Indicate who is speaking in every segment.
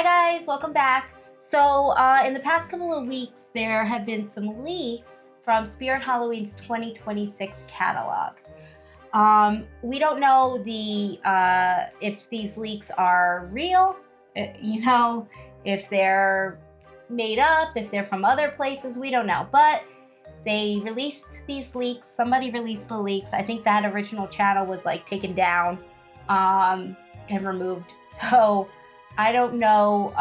Speaker 1: Hi guys, welcome back. So in the past couple of weeks, there have been some leaks from Spirit Halloween's 2026 catalog. We don't know if these leaks are real, if they're made up, if they're from other places, we don't know. But they released these leaks. Somebody released the leaks. I think that original channel was like taken down and removed. So I don't know.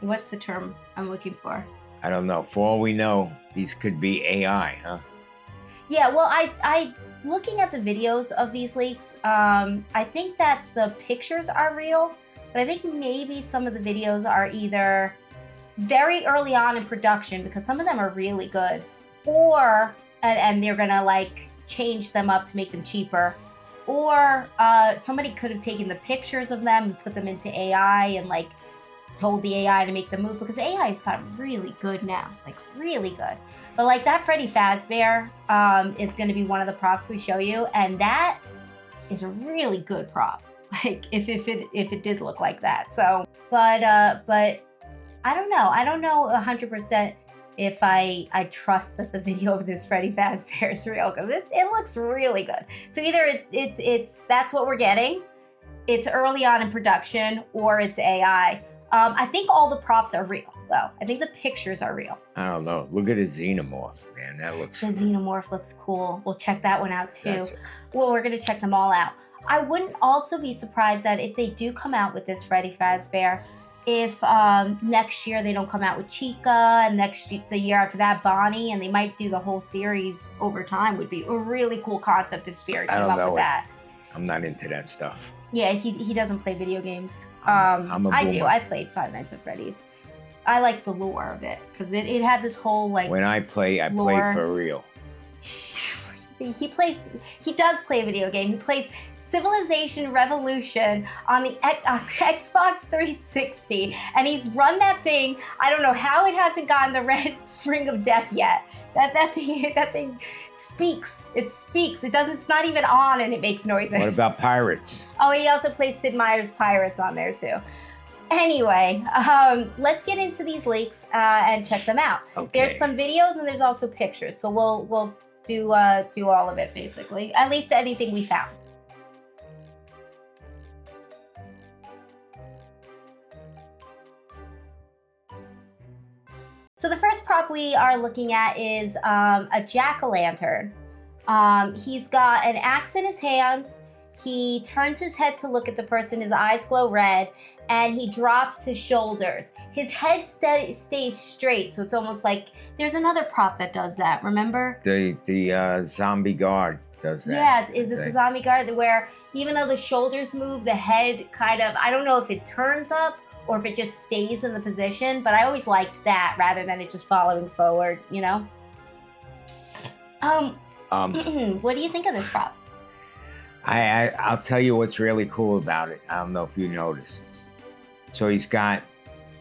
Speaker 1: What's the term I'm looking for?
Speaker 2: I don't know. For all we know, these could be AI, huh?
Speaker 1: Yeah, well, I looking at the videos of these leaks, I think that the pictures are real, but I think maybe some of the videos are either very early on in production, because some of them are really good, or and they're gonna like change them up to make them cheaper, or somebody could have taken the pictures of them and put them into AI and like told the AI to make them move, because AI has gotten really good now, like really good. But like that Freddy Fazbear is going to be one of the props we show you, and that is a really good prop. Like if it did look like that. So, but I don't know. I don't know 100% if I trust that the video of this Freddy Fazbear is real, because it looks really good. So either it's that's what we're getting, it's early on in production, or it's AI. I think all the props are real, though. I think the pictures are real.
Speaker 2: I don't know. Look at the Xenomorph, man. That looks...
Speaker 1: The Xenomorph looks cool. We'll check that one out, too. Well, we're going to check them all out. I wouldn't also be surprised that if they do come out with this Freddy Fazbear, if next year they don't come out with Chica, and the year after that, Bonnie, and they might do the whole series over time. Would be a really cool concept if Spirit came up with that.
Speaker 2: I'm not into that stuff.
Speaker 1: Yeah, he doesn't play video games.
Speaker 2: I'm a
Speaker 1: I
Speaker 2: boomer.
Speaker 1: do. I played Five Nights at Freddy's. I like the lore of it, because it had this whole like.
Speaker 2: When I play, I play for real.
Speaker 1: He does play a video game. He plays Civilization Revolution on the Xbox 360, and he's run that thing. I don't know how it hasn't gotten the red ring of death yet. That thing speaks. It speaks. It's not even on, and it makes noises.
Speaker 2: What about Pirates?
Speaker 1: Oh, he also plays Sid Meier's Pirates on there too. Anyway, let's get into these leaks and check them out.
Speaker 2: Okay.
Speaker 1: There's some videos and there's also pictures, so we'll do all of it basically. At least anything we found. So the first prop we are looking at is a jack-o'-lantern. He's got an axe in his hands. He turns his head to look at the person. His eyes glow red, and he drops his shoulders. His head stays straight, so it's almost like there's another prop that does that. Remember?
Speaker 2: The zombie guard does that.
Speaker 1: Yeah, is it the zombie guard where even though the shoulders move, the head kind of, I don't know if it turns up or if it just stays in the position, but I always liked that rather than it just following forward, you know? What do you think of this prop?
Speaker 2: I'll tell you what's really cool about it. I don't know if you noticed. So he's got,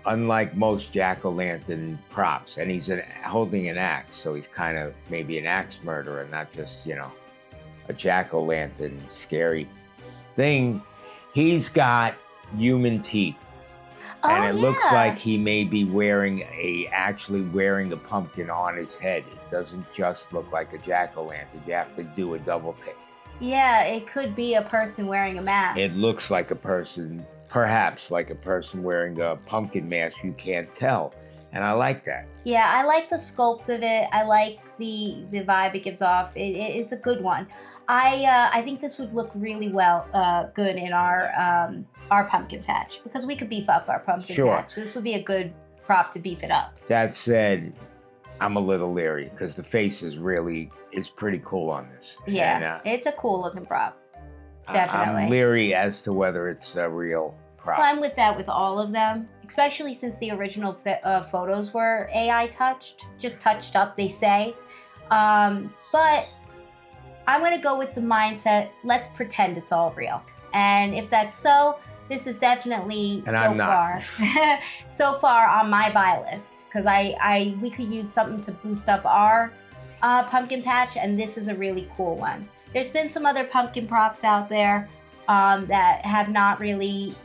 Speaker 2: unlike most jack-o'-lantern props, and he's holding an axe, so he's kind of maybe an axe murderer, not just, a jack-o'-lantern scary thing. He's got human teeth. And it looks like he may be actually wearing a pumpkin on his head. It doesn't just look like a jack-o'-lantern. You have to do a double take.
Speaker 1: Yeah, it could be a person wearing a mask.
Speaker 2: It looks like a person, perhaps like a person wearing a pumpkin mask. You can't tell. And I like that.
Speaker 1: Yeah, I like the sculpt of it. I like the vibe it gives off. It's a good one. I think this would look really good in our pumpkin patch, because we could beef up our pumpkin patch. So this would be a good prop to beef it up.
Speaker 2: That said, I'm a little leery because the face is pretty cool on this.
Speaker 1: Yeah, and, it's a cool looking prop. Definitely.
Speaker 2: I'm leery as to whether it's a real prop.
Speaker 1: Well, I'm with that with all of them, especially since the original photos were AI just touched up, they say. But I'm going to go with the mindset, let's pretend it's all real. And if that's so, this is definitely so far on my buy list, because we could use something to boost up our pumpkin patch, and this is a really cool one. There's been some other pumpkin props out there that have not really,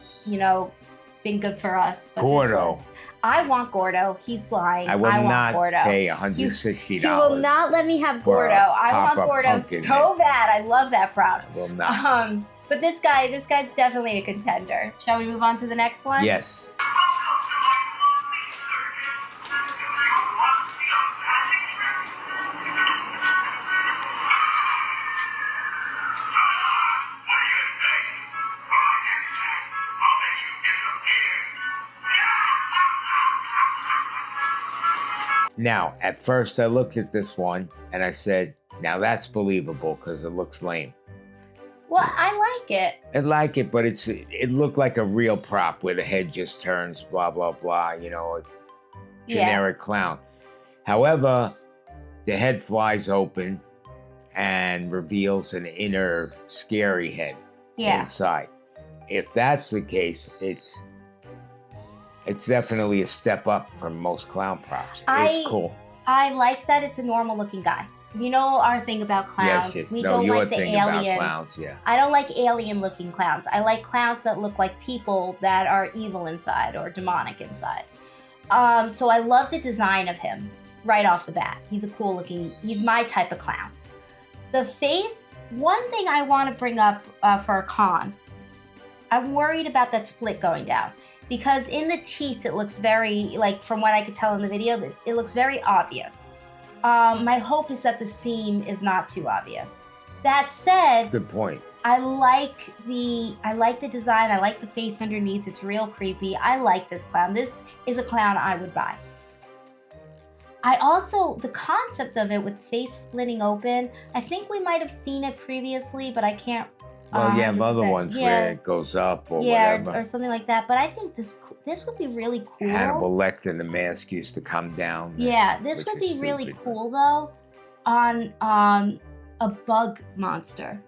Speaker 1: been good for us. But this
Speaker 2: Gordo.
Speaker 1: one- I want Gordo. He's lying.
Speaker 2: I will
Speaker 1: want
Speaker 2: not
Speaker 1: Gordo.
Speaker 2: pay $160.
Speaker 1: He will not let me have
Speaker 2: for a
Speaker 1: Gordo. I want
Speaker 2: pop-up
Speaker 1: Gordo
Speaker 2: pumpkin
Speaker 1: so
Speaker 2: head.
Speaker 1: bad. I love that prop.
Speaker 2: I will not.
Speaker 1: But this guy's definitely a contender. Shall we move on to the next one?
Speaker 2: Yes. Now, at first I looked at this one and I said, now that's believable because it looks lame.
Speaker 1: Well, I like it.
Speaker 2: I like it, but it looked like a real prop where the head just turns, blah, blah, blah, you know, a generic clown. However, the head flies open and reveals an inner scary head inside. If that's the case, it's definitely a step up from most clown props. It's cool.
Speaker 1: I like that it's a normal looking guy. You know our thing about clowns.
Speaker 2: Yes.
Speaker 1: We
Speaker 2: No,
Speaker 1: don't
Speaker 2: your
Speaker 1: like the
Speaker 2: thing
Speaker 1: alien.
Speaker 2: about clowns, yeah.
Speaker 1: I don't like alien looking clowns. I like clowns that look like people that are evil inside or demonic inside. So I love the design of him right off the bat. He's a cool looking, he's my type of clown. The face, one thing I want to bring up for a con, I'm worried about that split going down. Because in the teeth, it looks very, like from what I could tell in the video, it looks very obvious. My hope is that the seam is not too obvious. That said,
Speaker 2: Good point.
Speaker 1: I like the design. I like the face underneath. It's real creepy. I like this clown. This is a clown I would buy. I also, the concept of it with face splitting open, I think we might have seen it previously, but I can't.
Speaker 2: Well, you have
Speaker 1: 100%.
Speaker 2: other ones where it goes up or
Speaker 1: yeah,
Speaker 2: whatever.
Speaker 1: or something like that. But I think this would be really cool.
Speaker 2: Hannibal Lecter, the mask used to come down.
Speaker 1: Yeah, this
Speaker 2: which
Speaker 1: would
Speaker 2: is
Speaker 1: be really
Speaker 2: stupid,
Speaker 1: cool though, on a bug monster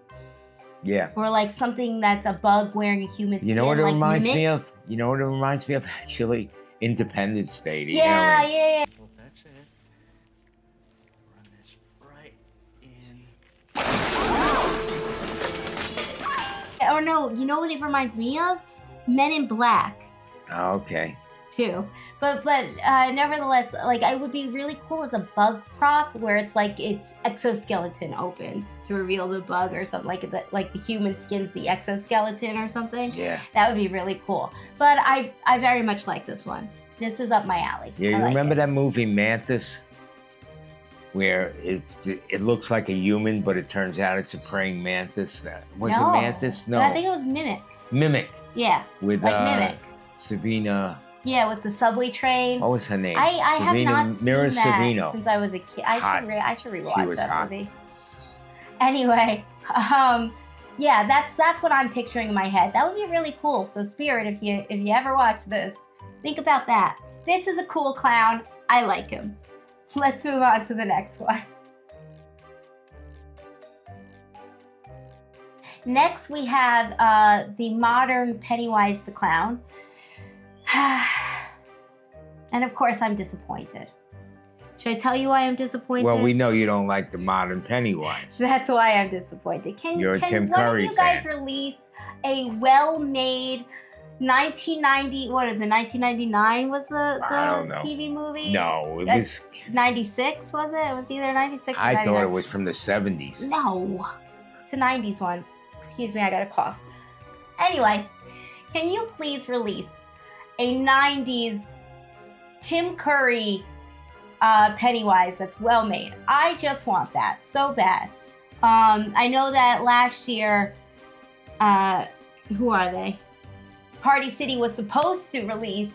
Speaker 2: Yeah.
Speaker 1: or like something that's a bug wearing a human skin.
Speaker 2: You know what it
Speaker 1: like
Speaker 2: reminds
Speaker 1: Mimic.
Speaker 2: me of? You know what it reminds me of? Actually, Independence Day. the
Speaker 1: Yeah,
Speaker 2: alien.
Speaker 1: yeah, yeah.
Speaker 3: Well, that's it. Run this right easy.
Speaker 1: Or no, you know what it reminds me of? Men in Black
Speaker 2: Oh, okay.
Speaker 1: too. But nevertheless, like it would be really cool as a bug prop where it's like its exoskeleton opens to reveal the bug or something like the human skin's the exoskeleton or something.
Speaker 2: Yeah.
Speaker 1: That would be really cool. But I very much like this one. This is up my alley.
Speaker 2: Yeah, you
Speaker 1: I like
Speaker 2: remember
Speaker 1: it.
Speaker 2: that movie Mantis? Where it looks like a human, but it turns out it's a praying mantis. Was
Speaker 1: No,
Speaker 2: it Mantis? No.
Speaker 1: But I think it was Mimic.
Speaker 2: Mimic
Speaker 1: Yeah,
Speaker 2: with
Speaker 1: like Mimic.
Speaker 2: Savina.
Speaker 1: Yeah, with the subway train.
Speaker 2: What was her name?
Speaker 1: I have not seen
Speaker 2: Mira
Speaker 1: that
Speaker 2: Savino.
Speaker 1: since I was a kid.
Speaker 2: Hot.
Speaker 1: I should
Speaker 2: She
Speaker 1: rewatch
Speaker 2: was
Speaker 1: that
Speaker 2: hot.
Speaker 1: movie. Anyway, yeah, that's what I'm picturing in my head. That would be really cool. So Spirit, if you ever watch this, think about that. This is a cool clown. I like him. Let's move on to the next one. Next, we have the modern Pennywise the Clown. And of course, I'm disappointed. Should I tell you why I'm disappointed?
Speaker 2: Well, we know you don't like the modern Pennywise.
Speaker 1: That's why I'm disappointed.
Speaker 2: You're a Tim
Speaker 1: one
Speaker 2: Curry
Speaker 1: of you guys
Speaker 2: fan.
Speaker 1: release a well-made 1990? What is it? 1999 was the
Speaker 2: I don't know.
Speaker 1: TV movie?
Speaker 2: No, it
Speaker 1: That's-
Speaker 2: was.
Speaker 1: 96 was it? It was either 96 or
Speaker 2: I
Speaker 1: 99.
Speaker 2: thought it was from the 70s.
Speaker 1: No, it's a 90s one. Excuse me, I got a cough. Anyway, can you please release a 90s Tim Curry Pennywise that's well made? I just want that so bad. I know that last year, who are they? Party City was supposed to release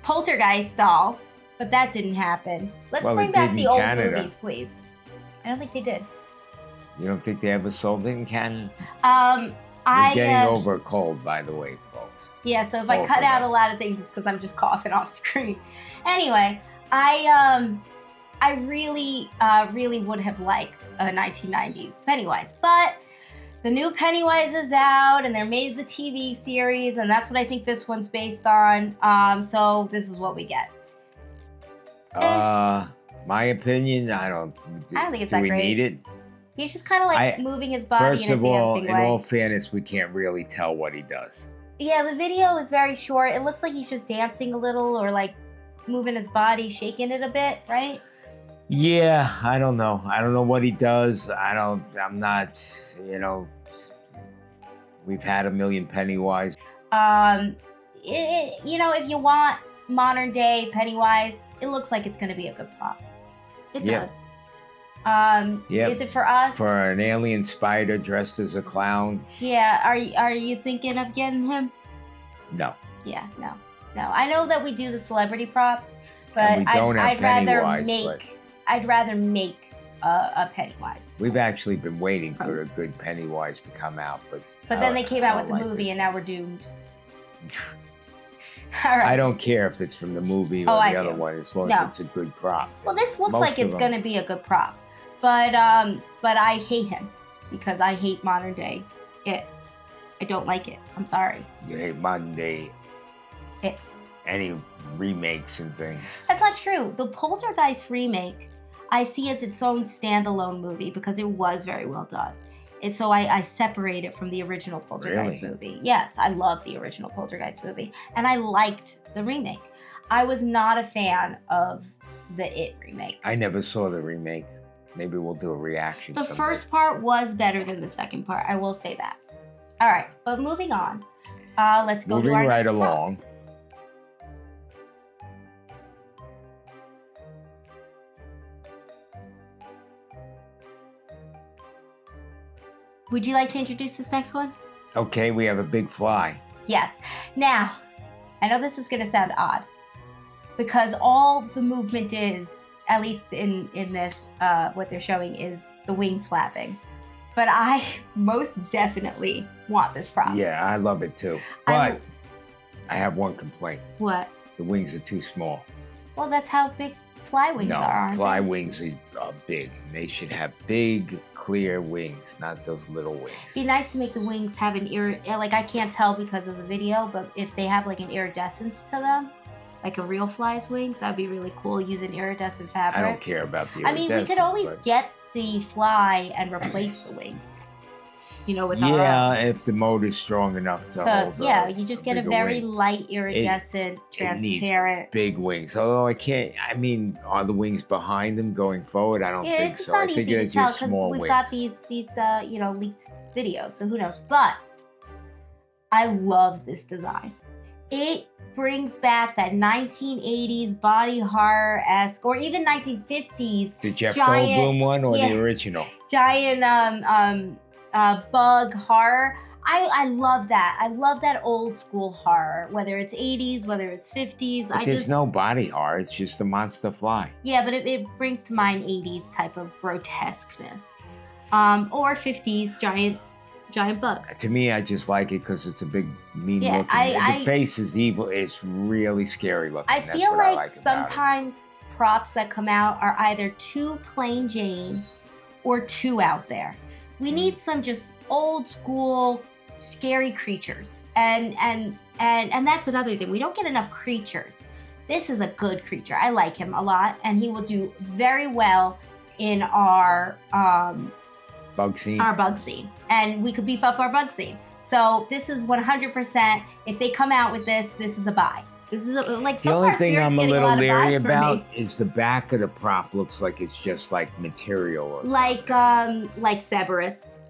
Speaker 1: Poltergeist doll, but that didn't happen. Let's
Speaker 2: Well,
Speaker 1: bring
Speaker 2: it
Speaker 1: back
Speaker 2: did
Speaker 1: the
Speaker 2: in
Speaker 1: old
Speaker 2: Canada.
Speaker 1: movies, please. I don't think they did.
Speaker 2: You don't think they ever sold it in Canada?
Speaker 1: I
Speaker 2: We're getting over a cold, by the way, folks.
Speaker 1: Yeah, so if I
Speaker 2: Both
Speaker 1: cut
Speaker 2: of
Speaker 1: out a
Speaker 2: us.
Speaker 1: lot of things, it's because I'm just coughing off screen. Anyway, I really would have liked a 1990s Pennywise, but the new Pennywise is out, and they're made the TV series, and that's what I think this one's based on. So this is what we get.
Speaker 2: My opinion, I don't
Speaker 1: think it's
Speaker 2: do
Speaker 1: that
Speaker 2: we
Speaker 1: great.
Speaker 2: need it?
Speaker 1: He's just kind of like moving his body
Speaker 2: First
Speaker 1: in a
Speaker 2: of all,
Speaker 1: dancing
Speaker 2: in
Speaker 1: way.
Speaker 2: all fairness, we can't really tell what he does.
Speaker 1: Yeah, the video is very short. It looks like he's just dancing a little or like moving his body, shaking it a bit, right?
Speaker 2: Yeah, I don't know. I don't know what he does. I'm not, you know, we've had a million Pennywise.
Speaker 1: You know, if you want modern day Pennywise, it looks like it's going to be a good prop. It
Speaker 2: Yep.
Speaker 1: does.
Speaker 2: Yep.
Speaker 1: Is it for us?
Speaker 2: For an alien spider dressed as a clown?
Speaker 1: Yeah. Are you thinking of getting him?
Speaker 2: No.
Speaker 1: Yeah. No. I know that we do the celebrity props, but
Speaker 2: And we don't have
Speaker 1: I'd rather
Speaker 2: Pennywise,
Speaker 1: make.
Speaker 2: but-
Speaker 1: I'd rather make a Pennywise.
Speaker 2: We've actually been waiting for a good Pennywise to come out, but
Speaker 1: Then they came
Speaker 2: I
Speaker 1: out
Speaker 2: don't
Speaker 1: with the
Speaker 2: like
Speaker 1: movie,
Speaker 2: this.
Speaker 1: and now we're doomed. All right.
Speaker 2: I don't care if it's from the movie or
Speaker 1: Oh, I
Speaker 2: the other
Speaker 1: do.
Speaker 2: one, as long
Speaker 1: No.
Speaker 2: as it's a good prop.
Speaker 1: Well, this looks
Speaker 2: Most
Speaker 1: like
Speaker 2: of
Speaker 1: it's
Speaker 2: them-
Speaker 1: going to be a good prop, but I hate him because I hate modern day it. I don't like it. I'm sorry.
Speaker 2: You hate modern day,
Speaker 1: It.
Speaker 2: any remakes and things.
Speaker 1: That's not true. The Poltergeist remake, I see as its own standalone movie because it was very well done. And so I separate it from the original Poltergeist
Speaker 2: Really?
Speaker 1: movie. Yes, I love the original Poltergeist movie, and I liked the remake. I was not a fan of the It remake.
Speaker 2: I never saw the remake. Maybe we'll do a reaction.
Speaker 1: The
Speaker 2: someday.
Speaker 1: first part was better than the second part. I will say that. All right, but moving on. Let's go
Speaker 2: Moving
Speaker 1: to our
Speaker 2: right
Speaker 1: next prop.
Speaker 2: along.
Speaker 1: Would you like to introduce this next one?
Speaker 2: Okay, we have a big fly.
Speaker 1: Yes. Now, I know this is going to sound odd because all the movement is, at least in this, what they're showing is the wings flapping. But I most definitely want this prop.
Speaker 2: Yeah, I love it too.
Speaker 1: I-
Speaker 2: But I have one complaint.
Speaker 1: What?
Speaker 2: The wings are too small.
Speaker 1: Well, that's how big fly wings
Speaker 2: No,
Speaker 1: are. aren't
Speaker 2: fly
Speaker 1: they?
Speaker 2: wings are big. They should have big, clear wings, not those little wings.
Speaker 1: It'd be nice to make the wings have an like I can't tell because of the video, but if they have like an iridescence to them, like a real fly's wings, that'd be really cool. Using iridescent fabric.
Speaker 2: I don't care about the
Speaker 1: I mean, we could
Speaker 2: iridescent,
Speaker 1: always
Speaker 2: but-
Speaker 1: get the fly and replace the wings. You know, with our
Speaker 2: Yeah,
Speaker 1: own.
Speaker 2: if the motor's strong enough to hold
Speaker 1: Yeah,
Speaker 2: those,
Speaker 1: you just get a
Speaker 2: bigger
Speaker 1: very
Speaker 2: wing.
Speaker 1: light iridescent,
Speaker 2: It needs
Speaker 1: transparent.
Speaker 2: big wings. Although I mean, are the wings behind them going forward? I don't
Speaker 1: Yeah,
Speaker 2: think
Speaker 1: it's
Speaker 2: so.
Speaker 1: not
Speaker 2: I think
Speaker 1: easy to
Speaker 2: it's
Speaker 1: tell
Speaker 2: just
Speaker 1: because
Speaker 2: small
Speaker 1: we've
Speaker 2: wings.
Speaker 1: got these you know, leaked videos, so who knows? But I love this design. It brings back that 1980s body horror-esque, or even 1950s
Speaker 2: The Jeff
Speaker 1: giant-
Speaker 2: Goldblum one or
Speaker 1: yeah.
Speaker 2: the original?
Speaker 1: giant bug horror. I love that. I love that old school horror, whether it's 80s, whether it's 50s.
Speaker 2: But there's no body horror. It's just a monster fly.
Speaker 1: Yeah, but it brings to mind 80s type of grotesqueness. Or 50s giant bug.
Speaker 2: To me, I just like it because it's a big, mean
Speaker 1: Yeah,
Speaker 2: looking. The face is evil. It's really scary looking.
Speaker 1: I
Speaker 2: That's
Speaker 1: feel
Speaker 2: what I
Speaker 1: like
Speaker 2: like about it.
Speaker 1: sometimes props that come out are either too plain Jane or too out there. We need some just old school scary creatures. And that's another thing. We don't get enough creatures. This is a good creature. I like him a lot, and he will do very well in our
Speaker 2: Bug scene.
Speaker 1: bug scene. And we could beef up our bug scene. So this is 100%. If they come out with this is a buy. This is like
Speaker 2: The
Speaker 1: so
Speaker 2: only
Speaker 1: far,
Speaker 2: thing
Speaker 1: Spirit's
Speaker 2: I'm a
Speaker 1: getting
Speaker 2: little
Speaker 1: lot of
Speaker 2: leery
Speaker 1: buys for me.
Speaker 2: about is the back of the prop looks like it's just like material or
Speaker 1: like
Speaker 2: something.
Speaker 1: like Cerberus.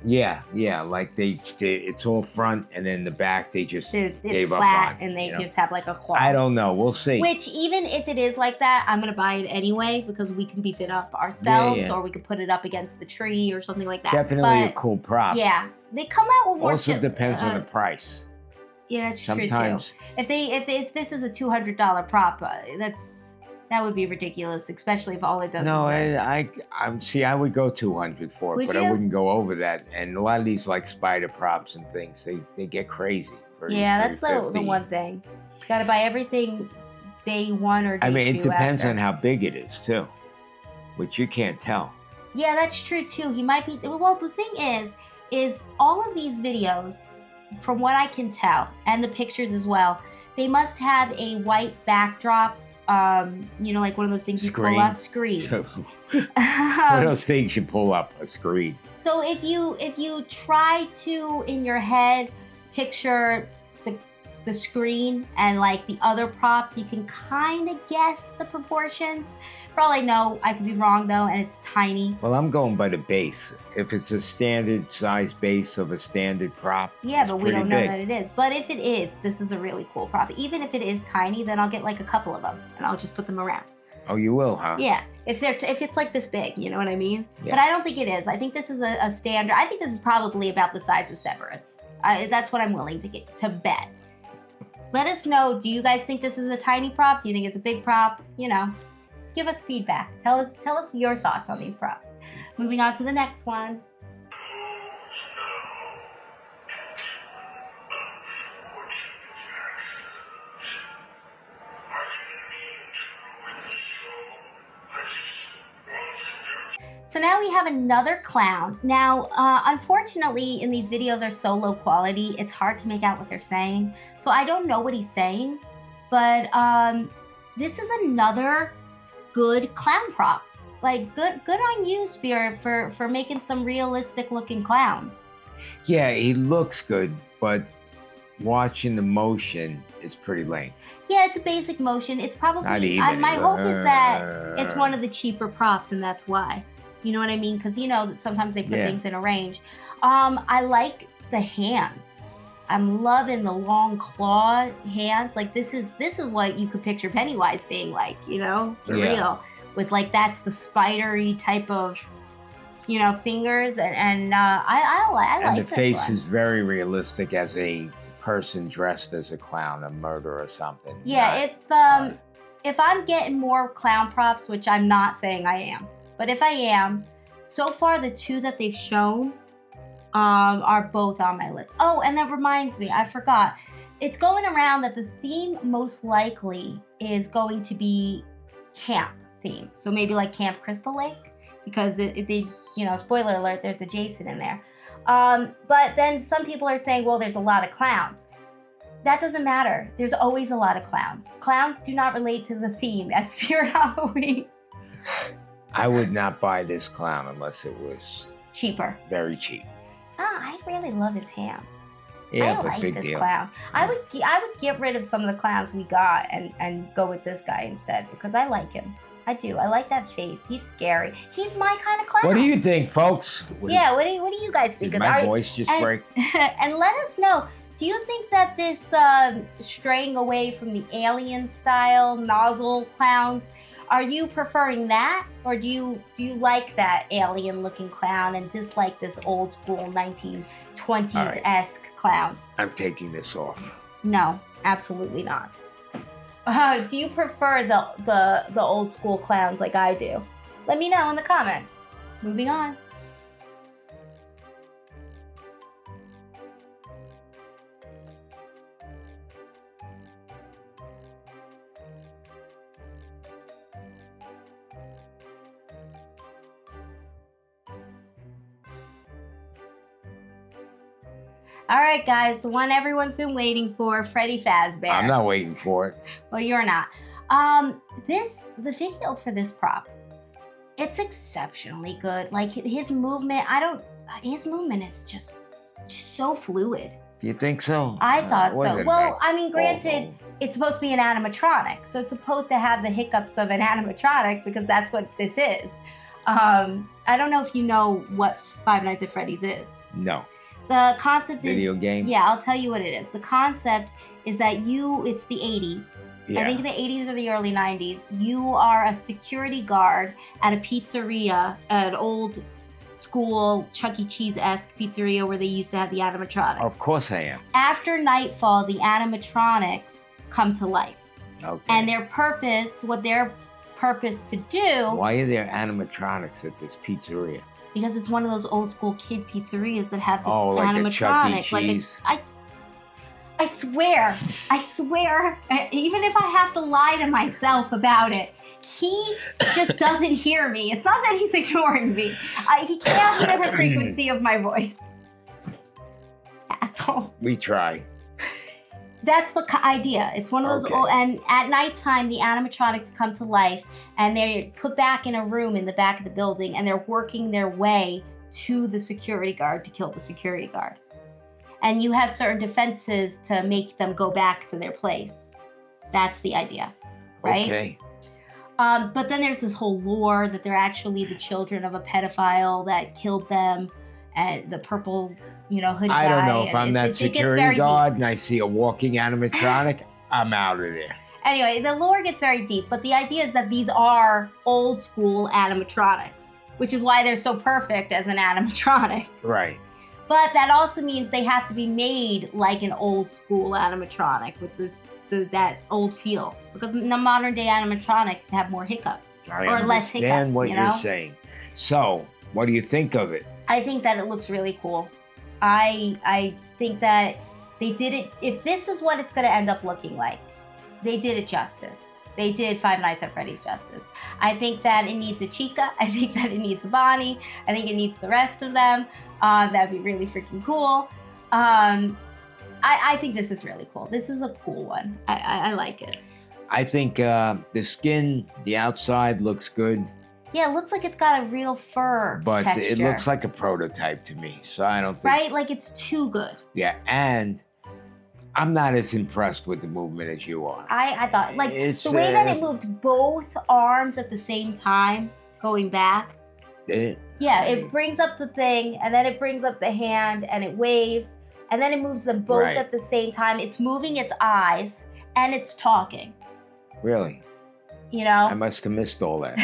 Speaker 2: Yeah, like they it's all front and then the back they just
Speaker 1: It's
Speaker 2: gave up
Speaker 1: flat
Speaker 2: on.
Speaker 1: and they
Speaker 2: you know?
Speaker 1: just have like a claw.
Speaker 2: I don't know. We'll see.
Speaker 1: Which even if it is like that, I'm gonna buy it anyway because we can beef it up ourselves,
Speaker 2: Yeah.
Speaker 1: or we could put it up against the tree or something like that.
Speaker 2: Definitely a
Speaker 1: But,
Speaker 2: cool prop.
Speaker 1: Yeah, they come out with more.
Speaker 2: Also
Speaker 1: shit.
Speaker 2: depends on the price.
Speaker 1: Yeah, that's true
Speaker 2: Sometimes
Speaker 1: too. If this is a $200 prop, that would be ridiculous, especially if all it does
Speaker 2: no,
Speaker 1: is this.
Speaker 2: I would go 200 for it,
Speaker 1: Would
Speaker 2: but
Speaker 1: you?
Speaker 2: I wouldn't go over that. And a lot of these like spider props and things, they get crazy.
Speaker 1: Yeah, that's the
Speaker 2: 350.
Speaker 1: one thing. You gotta buy everything day one or day
Speaker 2: I mean, it
Speaker 1: two
Speaker 2: depends
Speaker 1: after.
Speaker 2: on how big it is too, which you can't tell.
Speaker 1: Yeah, that's true too. He might be. Well, the thing is all of these videos, from what I can tell, and the pictures as well, they must have a white backdrop. You know, like one of those things you
Speaker 2: Screen.
Speaker 1: pull up screen.
Speaker 2: One of those things you pull up a screen.
Speaker 1: So if you try to in your head picture the screen and like the other props, you can kind of guess the proportions. For all I know, I could be wrong though, and it's tiny.
Speaker 2: Well, I'm going by the base. If it's a standard size base of a standard prop,
Speaker 1: Yeah,
Speaker 2: it's
Speaker 1: but we don't
Speaker 2: pretty
Speaker 1: know
Speaker 2: big.
Speaker 1: that it is. But if it is, this is a really cool prop. Even if it is tiny, then I'll get like a couple of them and I'll just put them around.
Speaker 2: Oh, you will, huh?
Speaker 1: Yeah, if it's like this big, you know what I mean?
Speaker 2: Yeah.
Speaker 1: But I don't think it is. I think this is a standard. I think this is probably about the size of Severus. That's what I'm willing to bet. Let us know, do you guys think this is a tiny prop? Do you think it's a big prop? You know, give us feedback. Tell us your thoughts on these props. Moving on to the next one. So now we have another clown. Now, unfortunately, in these videos are so low quality, it's hard to make out what they're saying. So I don't know what he's saying, but this is another good clown prop. Like, good on you, Spirit, for making some realistic looking clowns.
Speaker 2: Yeah, he looks good, but watching the motion is pretty lame.
Speaker 1: Yeah, it's a basic motion. It's
Speaker 2: Not
Speaker 1: probably,
Speaker 2: even.
Speaker 1: my hope is that it's one of the cheaper props, and that's why. You know what I mean? Because you know that sometimes they put
Speaker 2: Yeah.
Speaker 1: things in a range. I like the hands. I'm loving the long claw hands. Like this is what you could picture Pennywise being like, you know, for
Speaker 2: Yeah.
Speaker 1: real. With like that's the spidery type of, you know, fingers and I like
Speaker 2: And the
Speaker 1: this
Speaker 2: face
Speaker 1: one.
Speaker 2: is very realistic as a person dressed as a clown, a murderer or something.
Speaker 1: Yeah,
Speaker 2: Not-
Speaker 1: if I'm getting more clown props, which I'm not saying I am, but if I am, so far the two that they've shown are both on my list. Oh, and that reminds me, I forgot. It's going around that the theme most likely is going to be camp theme. So maybe like Camp Crystal Lake, because they, you know, spoiler alert, there's a Jason in there. But then some people are saying, well, there's a lot of clowns. That doesn't matter. There's always a lot of clowns. Clowns do not relate to the theme at Spirit Halloween.
Speaker 2: I would not buy this clown unless it was
Speaker 1: Cheaper.
Speaker 2: very cheap.
Speaker 1: I really love his hands.
Speaker 2: Yeah,
Speaker 1: I
Speaker 2: but
Speaker 1: like
Speaker 2: big
Speaker 1: this
Speaker 2: deal.
Speaker 1: clown. I would get rid of some of the clowns we got and go with this guy instead because I like him. I do. I like that face. He's scary. He's my kind of clown.
Speaker 2: What do you think, folks?
Speaker 1: Yeah. What do you guys think
Speaker 2: Did
Speaker 1: of
Speaker 2: my
Speaker 1: it?
Speaker 2: voice just
Speaker 1: and-
Speaker 2: break?
Speaker 1: And let us know. Do you think that this straying away from the alien style nozzle clowns? Are you preferring that, or do you like that alien looking clown and dislike this old school 1920s esque clowns?
Speaker 2: I'm taking this off.
Speaker 1: No, absolutely not. Do you prefer the old school clowns like I do? Let me know in the comments. Moving on. All right, guys, the one everyone's been waiting for, Freddy Fazbear.
Speaker 2: I'm not waiting for it.
Speaker 1: Well, you're not. The video for this prop, it's exceptionally good. Like his movement, his movement is just so fluid.
Speaker 2: Do you think so?
Speaker 1: I thought so.
Speaker 2: Wasn't
Speaker 1: Well,
Speaker 2: that
Speaker 1: I mean, granted,
Speaker 2: awful?
Speaker 1: it's supposed to be an animatronic, so it's supposed to have the hiccups of an animatronic because that's what this is. I don't know if you know what Five Nights at Freddy's is.
Speaker 2: No.
Speaker 1: The concept
Speaker 2: Video
Speaker 1: is
Speaker 2: game?
Speaker 1: Yeah, I'll tell you what it is. The concept is that it's the 80s.
Speaker 2: Yeah.
Speaker 1: I think the 80s or the early 90s. You are a security guard at a pizzeria, an old school Chuck E. Cheese-esque pizzeria where they used to have the animatronics.
Speaker 2: Of course I am.
Speaker 1: After nightfall, the animatronics come to life.
Speaker 2: Okay.
Speaker 1: And what their purpose to do,
Speaker 2: Why are there animatronics at this pizzeria?
Speaker 1: because it's one of those old school kid pizzerias that have the
Speaker 2: Oh, like a Chuck E.
Speaker 1: animatronics.
Speaker 2: Cheese.
Speaker 1: I swear, even if I have to lie to myself about it, he just doesn't hear me. It's not that he's ignoring me. He can't hear the frequency of my voice. Asshole.
Speaker 2: We try.
Speaker 1: That's the idea. It's one of those
Speaker 2: Okay.
Speaker 1: old, and at nighttime, the animatronics come to life and they're put back in a room in the back of the building and they're working their way to the security guard to kill the security guard. and you have certain defenses to make them go back to their place. That's the idea, right?
Speaker 2: Okay.
Speaker 1: But then there's this whole lore that they're actually the children of a pedophile that killed them, and the purple, hoodie guy.
Speaker 2: I don't know if
Speaker 1: and
Speaker 2: I'm
Speaker 1: it
Speaker 2: that
Speaker 1: gets
Speaker 2: security
Speaker 1: very
Speaker 2: guard
Speaker 1: deep.
Speaker 2: and I see a walking animatronic, I'm out of there.
Speaker 1: Anyway, the lore gets very deep, but the idea is that these are old school animatronics, which is why they're so perfect as an animatronic.
Speaker 2: Right.
Speaker 1: But that also means they have to be made like an old school animatronic with that old feel, because the modern day animatronics have more hiccups or less hiccups.
Speaker 2: I understand what you're saying. So, what do you think of it?
Speaker 1: I think that it looks really cool. I think that they did it. If this is what it's going to end up looking like, they did it justice. They did Five Nights at Freddy's justice. I think that it needs a Chica. I think that it needs a Bonnie. I think it needs the rest of them. That'd be really freaking cool. I think this is really cool. This is a cool one. I like it.
Speaker 2: I think the skin, the outside looks good,
Speaker 1: Yeah, it looks like it's got a real fur
Speaker 2: but
Speaker 1: texture.
Speaker 2: it looks like a prototype to me. So I don't think.
Speaker 1: Right? Like it's too good.
Speaker 2: Yeah, and I'm not as impressed with the movement as you are.
Speaker 1: I thought, like,
Speaker 2: It's,
Speaker 1: the way that it moved both arms at the same time, going back. Yeah, it brings up the thing, and then it brings up the hand, and it waves, and then it moves them both
Speaker 2: Right.
Speaker 1: at the same time. It's moving its eyes, and it's talking,
Speaker 2: Really?
Speaker 1: you know?
Speaker 2: I must have missed all that.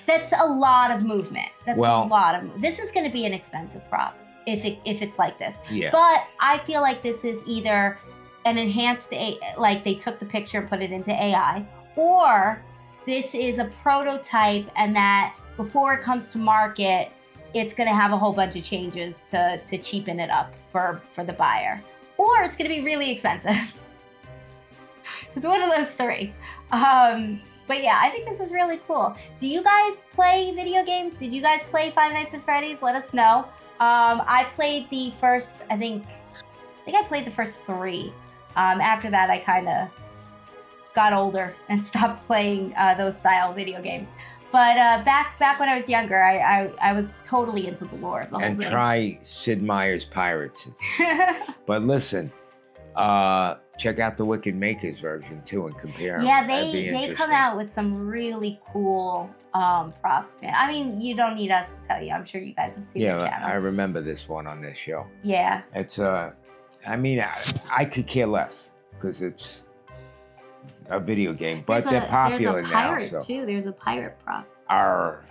Speaker 1: That's a lot of movement. That's
Speaker 2: Well-
Speaker 1: a lot of This is going to be an expensive prop if it's like this.
Speaker 2: Yeah.
Speaker 1: But I feel like this is either an enhanced, like they took the picture and put it into AI, or this is a prototype and that before it comes to market, it's going to have a whole bunch of changes to cheapen it up for the buyer. Or it's going to be really expensive. It's one of those three. But yeah, I think this is really cool. Do you guys play video games? Did you guys play Five Nights at Freddy's? Let us know. I played the first, I think I played the first 3. After that, I kind of got older and stopped playing those style video games. But back when I was younger, I was totally into the lore of the whole
Speaker 2: And
Speaker 1: thing.
Speaker 2: try Sid Meier's Pirates. But listen, check out the Wicked Makers version too and compare 'em.
Speaker 1: Yeah,
Speaker 2: That'd be
Speaker 1: they come
Speaker 2: interesting.
Speaker 1: out with some really cool props, man. I mean, you don't need us to tell you. I'm sure you guys have seen the
Speaker 2: Yeah,
Speaker 1: channel.
Speaker 2: I remember this one on this show.
Speaker 1: Yeah.
Speaker 2: It's I mean, I could care less because it's a video game, but they're popular
Speaker 1: There's a
Speaker 2: now.
Speaker 1: pirate
Speaker 2: So,
Speaker 1: too. There's a pirate prop.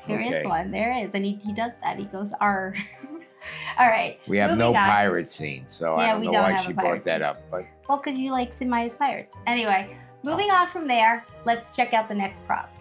Speaker 1: There is
Speaker 2: okay.
Speaker 1: one. There is, and he does that. He goes "arr." All right.
Speaker 2: We have no
Speaker 1: moving on.
Speaker 2: pirate scene, so I
Speaker 1: Yeah,
Speaker 2: don't
Speaker 1: we
Speaker 2: know
Speaker 1: don't
Speaker 2: why
Speaker 1: have
Speaker 2: she
Speaker 1: a pirate
Speaker 2: brought that
Speaker 1: scene.
Speaker 2: up. But
Speaker 1: Well, because you like Sid Meier's Pirates. Anyway, moving on from there, let's check out the next prop.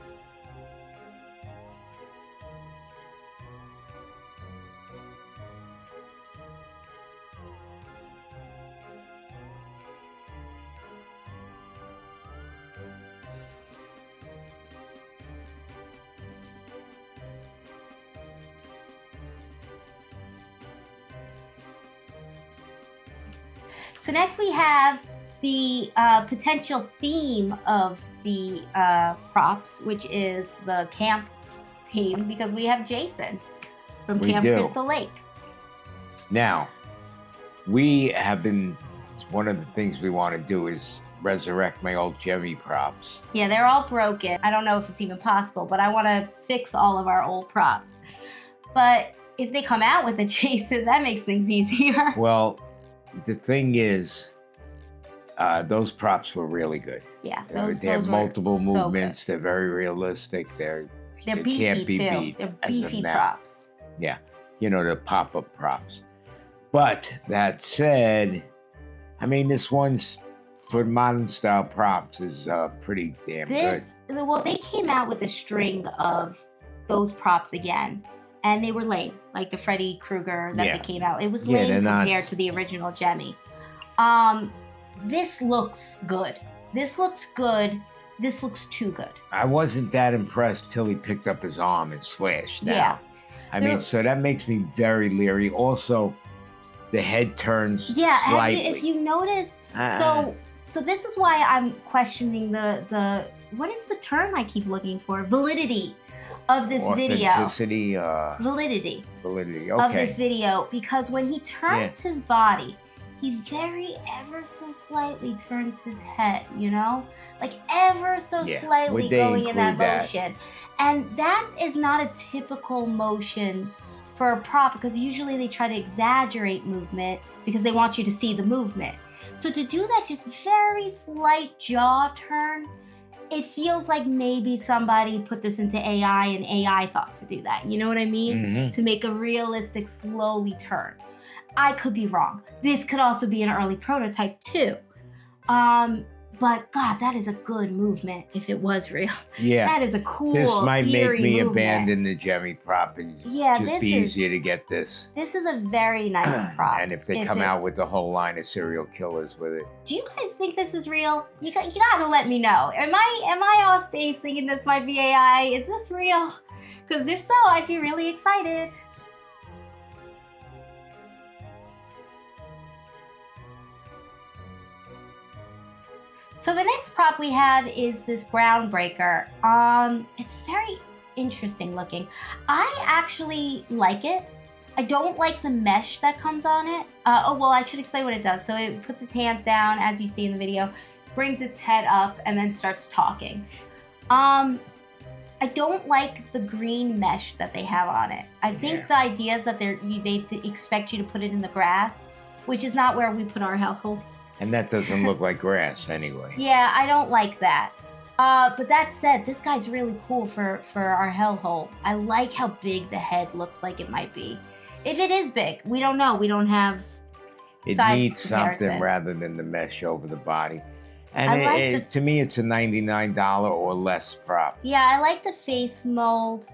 Speaker 1: So next we have the potential theme of the props, which is the camp theme, because we have Jason from
Speaker 2: We
Speaker 1: Camp
Speaker 2: do.
Speaker 1: Crystal Lake.
Speaker 2: now, we have been. One of the things we want to do is resurrect my old Jemmy props.
Speaker 1: Yeah, they're all broken. I don't know if it's even possible, but I want to fix all of our old props. But if they come out with a Jason, that makes things easier.
Speaker 2: Well, the thing is, those props were really good.
Speaker 1: Yeah,
Speaker 2: They
Speaker 1: those
Speaker 2: have
Speaker 1: were
Speaker 2: multiple
Speaker 1: so
Speaker 2: movements. They're very realistic.
Speaker 1: They're
Speaker 2: they
Speaker 1: beefy
Speaker 2: can't be
Speaker 1: too.
Speaker 2: beat
Speaker 1: They're
Speaker 2: as of
Speaker 1: beefy
Speaker 2: now.
Speaker 1: props.
Speaker 2: Yeah, you know, the pop-up props. But that said, I mean, this one's for modern style props is pretty damn
Speaker 1: Well, they came out with a string of those props again, and they were lame, like the Freddy Krueger that
Speaker 2: Yeah.
Speaker 1: they came out. It was
Speaker 2: Yeah,
Speaker 1: lame
Speaker 2: they're not-
Speaker 1: compared to the original Jemmy. This looks good. This looks good. This looks too good.
Speaker 2: good. I wasn't that impressed till he picked up his arm and slashed down.
Speaker 1: Yeah.
Speaker 2: I mean,
Speaker 1: There-
Speaker 2: so that makes me very leery. Also, the head turns
Speaker 1: Yeah,
Speaker 2: slightly.
Speaker 1: if you notice, so this is why I'm questioning the what is the term I keep looking for? Validity of this video.
Speaker 2: Authenticity,
Speaker 1: Validity
Speaker 2: validity.
Speaker 1: of
Speaker 2: Okay.
Speaker 1: this video, because when he turns his body, he very ever so slightly turns his head, you know? Like ever so
Speaker 2: Yeah.
Speaker 1: slightly
Speaker 2: Would they
Speaker 1: going in that
Speaker 2: include that?
Speaker 1: motion. And that is not a typical motion for a prop because usually they try to exaggerate movement because they want you to see the movement. So to do that just very slight jaw turn, it feels like maybe somebody put this into AI and AI thought to do that. You know what I mean?
Speaker 2: Mhm.
Speaker 1: To make a realistic, slowly turn. I could be wrong. This could also be an early prototype too. But God, that is a good movement if it was real.
Speaker 2: Yeah.
Speaker 1: That is a cool,
Speaker 2: This might make
Speaker 1: eerie
Speaker 2: me
Speaker 1: movement.
Speaker 2: abandon the Jemmy prop and
Speaker 1: Yeah,
Speaker 2: just
Speaker 1: this
Speaker 2: be
Speaker 1: is-
Speaker 2: easier to get this.
Speaker 1: This is a very nice prop.
Speaker 2: And if they come out with the whole line of serial killers with it.
Speaker 1: Do you guys think this is real? You gotta let me know. Am I off base thinking this might be AI? Is this real? Because if so, I'd be really excited. So the next prop we have is this groundbreaker. It's very interesting looking. I actually like it. I don't like the mesh that comes on it. Oh, well, I should explain what it does. So it puts its hands down, as you see in the video, brings its head up, and then starts talking. I don't like the green mesh that they have on it. I think the idea is that they expect you to put it in the grass, which is not where we put our hellhole.
Speaker 2: And that doesn't look like grass anyway.
Speaker 1: Yeah, I don't like that. But that said, this guy's really cool for our hellhole. I like how big the head looks like it might be. If it is big, we don't know. We don't have
Speaker 2: It
Speaker 1: size
Speaker 2: needs something
Speaker 1: comparison.
Speaker 2: rather than the mesh over the body. And
Speaker 1: I like
Speaker 2: to me, it's a $99 or less prop.
Speaker 1: Yeah, I like the face mold.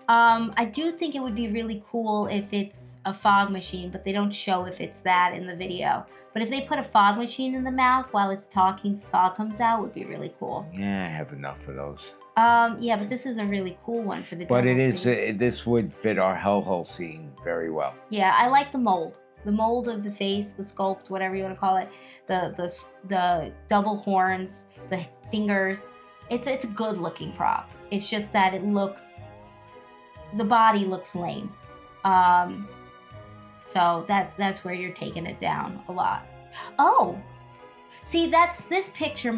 Speaker 1: I do think it would be really cool if it's a fog machine, but they don't show if it's that in the video. But if they put a fog machine in the mouth while it's talking, fog comes out, would be really cool.
Speaker 2: Yeah, I have enough of those.
Speaker 1: Yeah, but this is a really cool one for the
Speaker 2: But it
Speaker 1: devil
Speaker 2: is
Speaker 1: scene.
Speaker 2: this would fit our hellhole scene very well.
Speaker 1: Yeah, I like the mold. The mold of the face, the sculpt, whatever you want to call it. The double horns, the fingers. It's a good looking prop. It's just that the body looks lame. So that's where you're taking it down a lot. Oh, see, this picture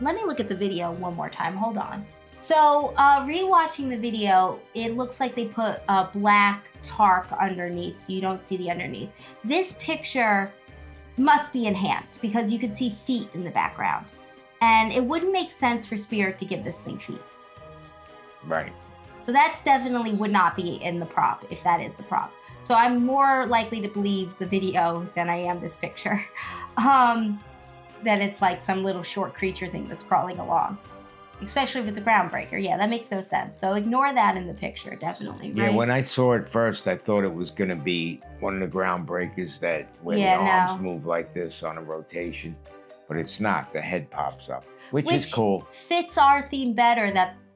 Speaker 1: let me look at the video one more time. Hold on. So rewatching the video, it looks like they put a black tarp underneath, so you don't see the underneath. This picture must be enhanced because you can see feet in the background. And it wouldn't make sense for Spirit to give this thing feet.
Speaker 2: Right.
Speaker 1: So that's definitely would not be in the prop, if that is the prop. So I'm more likely to believe the video than I am this picture. That it's like some little short creature thing that's crawling along. Especially if it's a groundbreaker. Yeah, that makes no sense. So ignore that in the picture, definitely.
Speaker 2: Yeah,
Speaker 1: right?
Speaker 2: when I saw it first, I thought it was going to be one of the groundbreakers where the
Speaker 1: Yeah,
Speaker 2: arms
Speaker 1: no.
Speaker 2: move like this on a rotation. But it's not. The head pops up, which is
Speaker 1: Which
Speaker 2: cool.
Speaker 1: fits our theme better,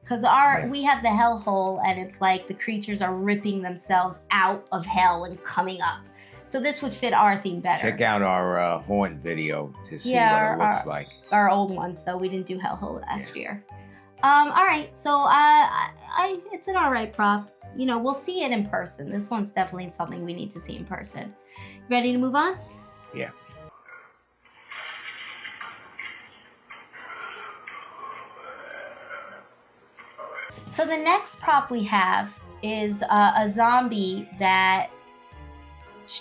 Speaker 1: because we have the hellhole and it's like the creatures are ripping themselves out of hell and coming up. So this would fit our theme better.
Speaker 2: Check out our Haunt video to see
Speaker 1: Yeah,
Speaker 2: what it looks like.
Speaker 1: Our old ones, though. We didn't do hellhole last year. All right, so it's an all right prop. You know, we'll see it in person. This one's definitely something we need to see in person. Ready to move on?
Speaker 2: Yeah.
Speaker 1: So the next prop we have is a zombie that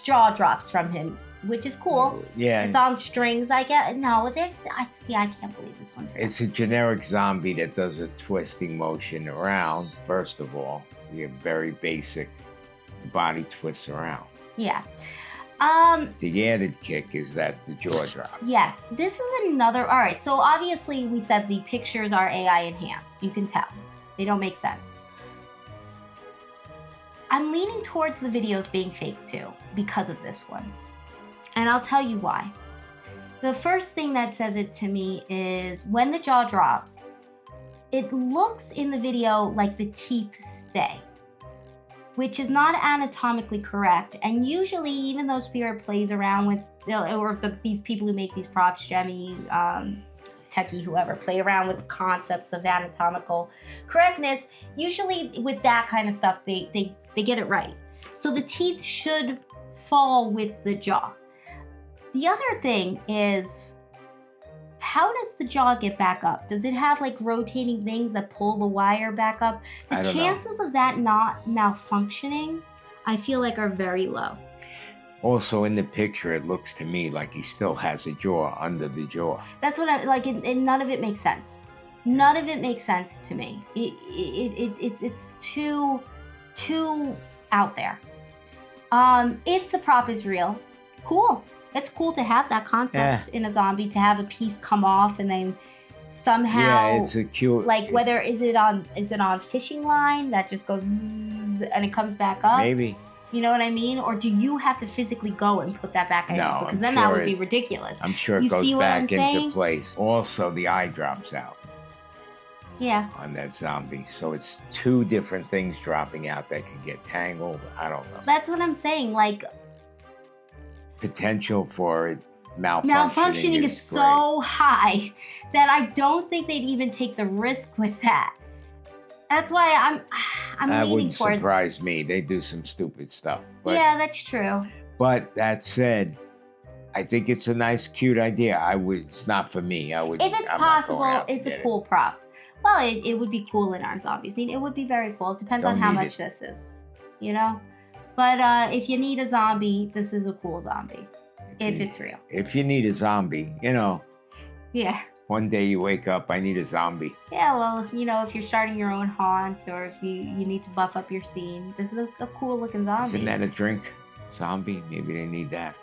Speaker 1: jaw drops from him, which is cool.
Speaker 2: Yeah.
Speaker 1: It's on strings, I guess. No, I can't believe this one's real.
Speaker 2: It's a generic zombie that does a twisting motion around, first of all. You have very basic, the body twists around.
Speaker 1: Yeah.
Speaker 2: The added kick is that the jaw drop.
Speaker 1: Yes, this is another. All right, so obviously we said the pictures are AI enhanced. You can tell. They don't make sense. I'm leaning towards the videos being fake too because of this one. And I'll tell you why. The first thing that says it to me is when the jaw drops, it looks in the video like the teeth stay, which is not anatomically correct. And usually, even though Spirit plays around with, these people who make these props, Jemmy, Techie, whoever, play around with concepts of anatomical correctness, usually with that kind of stuff, they get it right. So the teeth should fall with the jaw. The other thing is, how does the jaw get back up? Does it have like rotating things that pull the wire back up? The
Speaker 2: I don't know.
Speaker 1: chances of that not malfunctioning, I feel like, are very low.
Speaker 2: Also, in the picture, it looks to me like he still has a jaw under the jaw.
Speaker 1: That's what I like. And none of it makes sense. None of it makes sense to me. It's too out there. If the prop is real, cool. It's cool to have that concept in a zombie, to have a piece come off and then somehow,
Speaker 2: Yeah, it's a cute.
Speaker 1: like, whether is it on fishing line that just goes zzz and it comes back up?
Speaker 2: Maybe.
Speaker 1: You know what I mean? Or do you have to physically go and put that back in?
Speaker 2: No,
Speaker 1: Because
Speaker 2: I'm
Speaker 1: then that
Speaker 2: sure
Speaker 1: would be ridiculous.
Speaker 2: I'm sure it
Speaker 1: You
Speaker 2: goes
Speaker 1: see what I'm
Speaker 2: back into
Speaker 1: saying?
Speaker 2: place. Also, the eye drops out
Speaker 1: Yeah.
Speaker 2: on that zombie. So it's two different things dropping out that could get tangled. I don't know.
Speaker 1: That's what I'm saying. Like,
Speaker 2: Potential for it
Speaker 1: malfunctioning is
Speaker 2: great.
Speaker 1: so high that I don't think they'd even take the risk with that. That's why I'm
Speaker 2: That
Speaker 1: leaning
Speaker 2: wouldn't
Speaker 1: towards.
Speaker 2: surprise me. They do some stupid stuff. But,
Speaker 1: Yeah, that's true.
Speaker 2: But that said, I think it's a nice, cute idea. It's not for me.
Speaker 1: If it's
Speaker 2: I'm not going
Speaker 1: possible,
Speaker 2: out to
Speaker 1: it's a
Speaker 2: get it.
Speaker 1: cool prop. Well, it would be cool in our zombie scene. It would be very cool. It depends on
Speaker 2: Don't
Speaker 1: how
Speaker 2: need
Speaker 1: much
Speaker 2: it.
Speaker 1: this is, you know? But if you need a zombie, this is a cool zombie. If it's real.
Speaker 2: If you need a zombie,
Speaker 1: Yeah.
Speaker 2: one day you wake up, I need a zombie.
Speaker 1: Yeah, well, if you're starting your own haunt or if you need to buff up your scene, this is a cool looking zombie.
Speaker 2: Isn't that a drink? Zombie? Maybe they need that.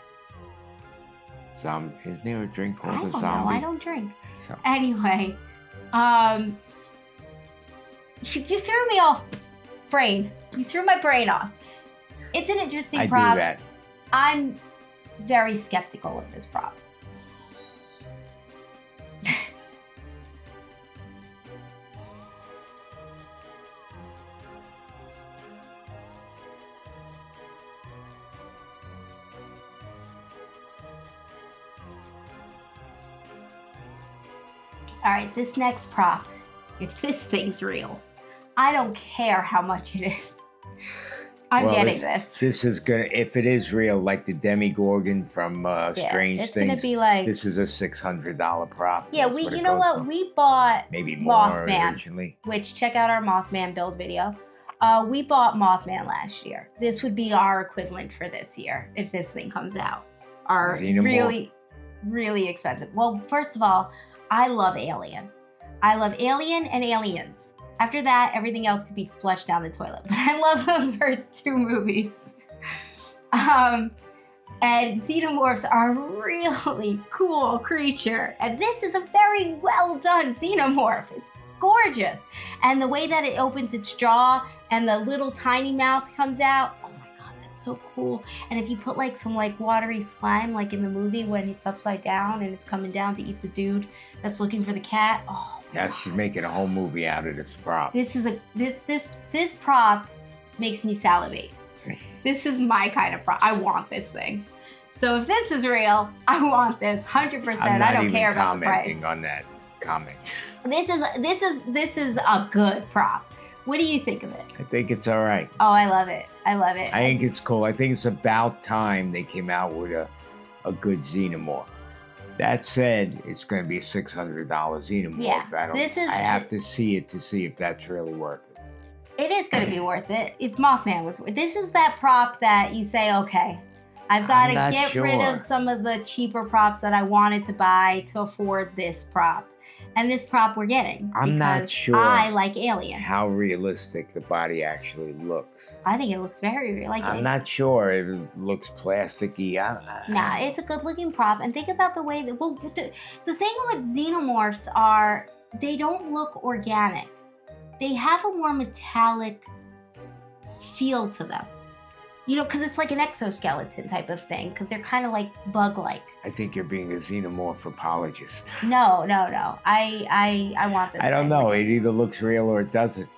Speaker 2: Isn't there a drink
Speaker 1: I
Speaker 2: called a
Speaker 1: don't know.
Speaker 2: zombie?
Speaker 1: I don't drink.
Speaker 2: So,
Speaker 1: Anyway, you threw me off brain. You threw my brain off. It's an interesting
Speaker 2: I do
Speaker 1: prop.
Speaker 2: that.
Speaker 1: I'm very skeptical of this prop. All right, this next prop, if this thing's real, I don't care how much it is. I'm
Speaker 2: Well,
Speaker 1: getting this.
Speaker 2: This is gonna, if it is real, like the Demigorgon from Strange
Speaker 1: it's
Speaker 2: Things.
Speaker 1: gonna be like,
Speaker 2: This is a $600 prop.
Speaker 1: yeah,
Speaker 2: That's what it
Speaker 1: you know
Speaker 2: goes
Speaker 1: what?
Speaker 2: for.
Speaker 1: We bought
Speaker 2: Maybe more
Speaker 1: Mothman.
Speaker 2: originally.
Speaker 1: which check out our Mothman build video. We bought Mothman last year. This would be our equivalent for this year if this thing comes out. Our
Speaker 2: Xenomorph.
Speaker 1: really, really expensive. Well, first of all, I love Alien. I love Alien and Aliens. After that, everything else could be flushed down the toilet. But I love those first two movies. And xenomorphs are a really cool creature. And this is a very well done xenomorph. It's gorgeous. And the way that it opens its jaw and the little tiny mouth comes out, oh my god, that's so cool. And if you put like some like watery slime like in the movie when it's upside down and it's coming down to eat the dude that's looking for the cat, oh,
Speaker 2: Yeah, she's making a whole movie out of this prop.
Speaker 1: this prop makes me salivate. This is my kind of prop. I want this thing. So if this is real, I want this 100%.
Speaker 2: I'm not
Speaker 1: I don't
Speaker 2: even
Speaker 1: care about the
Speaker 2: commenting
Speaker 1: price.
Speaker 2: on that comment.
Speaker 1: This is a good prop. What do you think of it?
Speaker 2: I think it's all right.
Speaker 1: Oh, I love it. I love it.
Speaker 2: I think it's cool. I think it's about time they came out with a good xenomorph. That said, it's going to be a $600 xenomorph.
Speaker 1: Yeah,
Speaker 2: I have to see it to see if that's really worth it.
Speaker 1: It is going to be worth it if Mothman was. This is that prop that you say, okay, I've got
Speaker 2: I'm
Speaker 1: to
Speaker 2: not
Speaker 1: get rid
Speaker 2: sure.
Speaker 1: of some of the cheaper props that I wanted to buy to afford this prop. And this prop we're getting.
Speaker 2: I'm not
Speaker 1: because
Speaker 2: sure.
Speaker 1: I like Alien.
Speaker 2: How realistic the body actually looks.
Speaker 1: I think it looks very real. Like
Speaker 2: I'm not sure if it looks plasticky.
Speaker 1: Nah, it's a good looking prop. And think about the way that, well, the thing with xenomorphs are they don't look organic. They have a more metallic feel to them. You know, because it's like an exoskeleton type of thing, because they're kind of like bug-like.
Speaker 2: I think you're being a xenomorph apologist.
Speaker 1: No. I want this.
Speaker 2: I don't
Speaker 1: thing.
Speaker 2: know. It either looks real or it doesn't.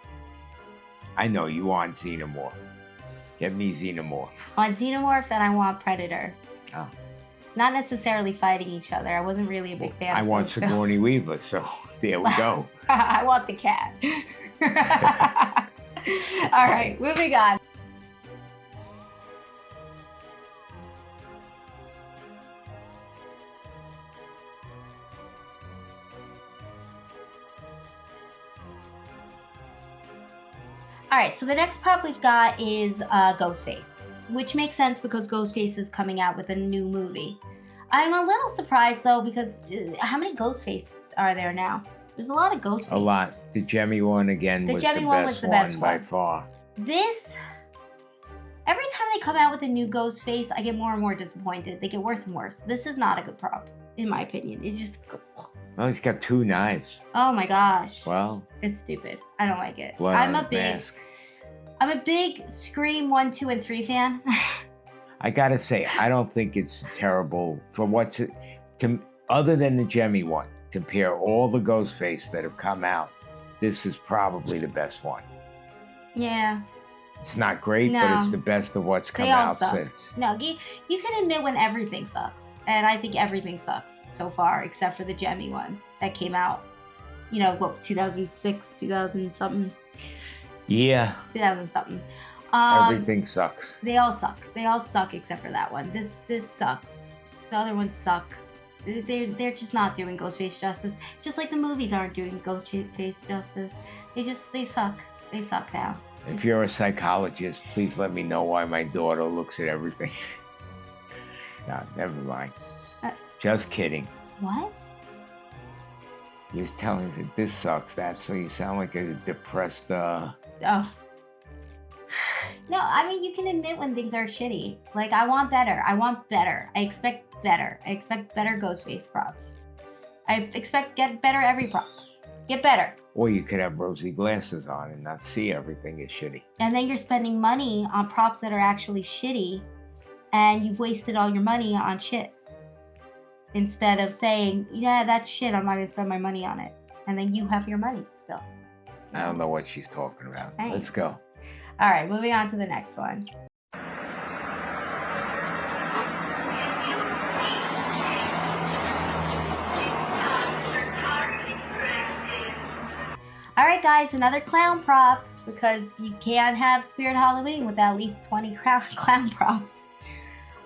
Speaker 2: I know you want xenomorph. Get me xenomorph.
Speaker 1: I want xenomorph and I want predator.
Speaker 2: Oh.
Speaker 1: Not necessarily fighting each other. I wasn't really a big fan.
Speaker 2: I
Speaker 1: of
Speaker 2: want
Speaker 1: those films.
Speaker 2: Sigourney Weaver, so there we go.
Speaker 1: I want the cat. All right, moving on. All right, so the next prop we've got is Ghostface, which makes sense because Ghostface is coming out with a new movie. I'm a little surprised though because how many Ghostfaces are there now? There's a lot of Ghostfaces.
Speaker 2: A lot. The Jemmy one again
Speaker 1: The
Speaker 2: was
Speaker 1: Jemmy
Speaker 2: the
Speaker 1: one
Speaker 2: best
Speaker 1: was the best
Speaker 2: one by
Speaker 1: one.
Speaker 2: far.
Speaker 1: This, every time they come out with a new Ghostface, I get more and more disappointed. They get worse and worse. This is not a good prop, in my opinion. It's just,
Speaker 2: Well, he's got 2 knives.
Speaker 1: oh my gosh.
Speaker 2: Well,
Speaker 1: It's stupid. I don't like it.
Speaker 2: blood
Speaker 1: I'm
Speaker 2: on
Speaker 1: a
Speaker 2: his
Speaker 1: big,
Speaker 2: mask.
Speaker 1: I'm a big Scream 1, 2, and 3 fan.
Speaker 2: I gotta say, I don't think it's terrible for what's it, other than the Jemmy one. Compare all the Ghostface that have come out. This is probably the best one.
Speaker 1: Yeah.
Speaker 2: It's not great, but it's
Speaker 1: No.
Speaker 2: the best of what's come
Speaker 1: They all
Speaker 2: out
Speaker 1: suck.
Speaker 2: since.
Speaker 1: No, you can admit when everything sucks. And I think everything sucks so far, except for the Jemmy one that came out, 2006, 2000 something,
Speaker 2: Yeah,
Speaker 1: 2000 something.
Speaker 2: everything sucks.
Speaker 1: They all suck. They all suck except for that one. This sucks. The other ones suck. They're just not doing Ghostface justice. Just like the movies aren't doing Ghostface justice. They suck. They suck now.
Speaker 2: If you're a psychologist, please let me know why my daughter looks at everything. No, never mind. Just kidding.
Speaker 1: What?
Speaker 2: You're telling us that this sucks. That's so you sound like a depressed.
Speaker 1: Oh. No, I mean, you can admit when things are shitty. Like, I want better. I want better. I expect better. I expect better Ghostface props. I expect get better every prop. Get better.
Speaker 2: Or you could have rosy glasses on and not see everything is shitty.
Speaker 1: And then you're spending money on props that are actually shitty, and you've wasted all your money on shit. Instead of saying, yeah, that's shit, I'm not gonna spend my money on it. And then you have your money still.
Speaker 2: I don't know what she's talking about.
Speaker 1: Just saying.
Speaker 2: Let's go.
Speaker 1: All right, moving on to the next one. All right, guys, another clown prop because you can't have Spirit Halloween without at least 20 clown props.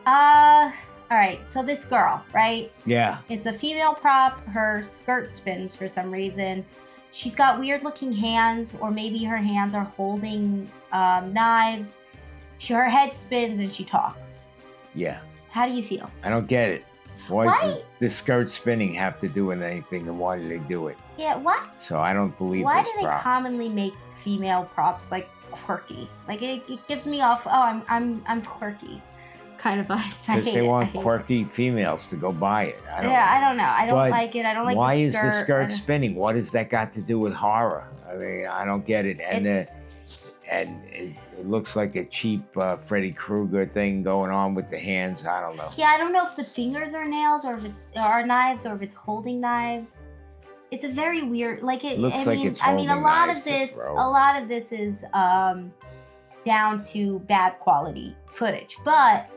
Speaker 1: All right, so this girl, right?
Speaker 2: Yeah.
Speaker 1: It's a female prop. Her skirt spins for some reason. She's got weird looking hands, or maybe her hands are holding knives. Her head spins and she talks.
Speaker 2: Yeah.
Speaker 1: How do you feel?
Speaker 2: I don't get it. Why
Speaker 1: Why?
Speaker 2: does the skirt spinning have to do with anything, and why do they do it?
Speaker 1: Yeah, what?
Speaker 2: So I don't believe
Speaker 1: Why
Speaker 2: this
Speaker 1: do they
Speaker 2: prop.
Speaker 1: commonly make female props like quirky? Like it gives me off. Oh, I'm quirky, kind of vibes. I
Speaker 2: Because
Speaker 1: hate
Speaker 2: they
Speaker 1: it. I
Speaker 2: want
Speaker 1: hate it.
Speaker 2: quirky females to go buy it. I don't
Speaker 1: know. I don't
Speaker 2: But
Speaker 1: like it. I don't like
Speaker 2: why
Speaker 1: the
Speaker 2: is the
Speaker 1: skirt.
Speaker 2: skirt spinning? What has that got to do with horror? I mean, I don't get it. And it looks like a cheap Freddy Krueger thing going on with the hands. I don't know.
Speaker 1: Yeah, I don't know if the fingers are nails or if it's are knives or if it's holding knives. It's a very weird. Like it
Speaker 2: Looks
Speaker 1: I
Speaker 2: like
Speaker 1: mean,
Speaker 2: it's
Speaker 1: I mean, a
Speaker 2: holding
Speaker 1: lot
Speaker 2: knives
Speaker 1: of
Speaker 2: to
Speaker 1: this.
Speaker 2: throw.
Speaker 1: A lot of this is down to bad quality footage, but.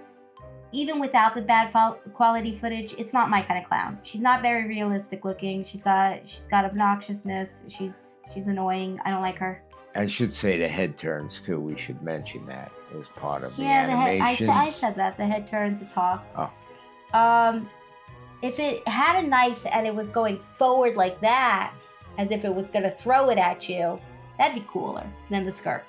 Speaker 1: Even without the bad quality footage, it's not my kind of clown. She's not very realistic looking. She's got obnoxiousness. She's annoying. I don't like her.
Speaker 2: I should say the head turns too. We should mention that as part of the
Speaker 1: Yeah, the head.
Speaker 2: animation.
Speaker 1: I said that the head turns. It talks.
Speaker 2: Oh.
Speaker 1: If it had a knife and it was going forward like that, as if it was gonna throw it at you, that'd be cooler than the skirt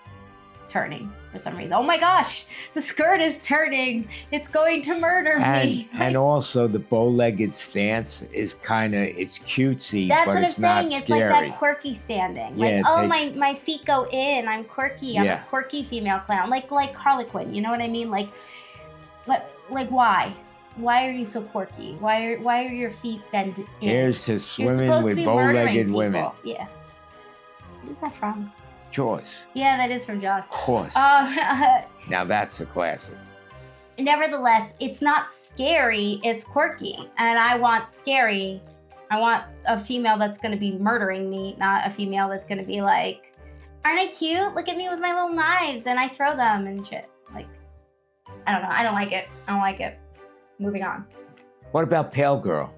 Speaker 1: turning for some reason. Oh my gosh, the skirt is turning. It's going to murder me.
Speaker 2: And also the bow-legged stance is it's cutesy,
Speaker 1: That's
Speaker 2: but
Speaker 1: what
Speaker 2: it's
Speaker 1: I'm
Speaker 2: not
Speaker 1: saying.
Speaker 2: scary.
Speaker 1: It's like that quirky standing.
Speaker 2: Yeah,
Speaker 1: Like,
Speaker 2: it
Speaker 1: oh,
Speaker 2: takes-
Speaker 1: my feet go in. I'm quirky. I'm
Speaker 2: Yeah.
Speaker 1: a quirky female clown. Like Harlequin. You know what I mean? Like why? Why are you so quirky? Why are your feet bent in?
Speaker 2: Here's to
Speaker 1: You're
Speaker 2: swimming
Speaker 1: supposed to
Speaker 2: with
Speaker 1: be murdering
Speaker 2: bow-legged
Speaker 1: people.
Speaker 2: women.
Speaker 1: Yeah. What is that from?
Speaker 2: Jaws,
Speaker 1: Yeah, that is from Jaws.
Speaker 2: of course. Now that's a classic.
Speaker 1: Nevertheless, it's not scary, it's quirky. And I want scary. I want a female that's going to be murdering me, not a female that's going to be like, aren't I cute? Look at me with my little knives and I throw them and shit. Like, I don't know. I don't like it. I don't like it. Moving on.
Speaker 2: What about Pale Girl?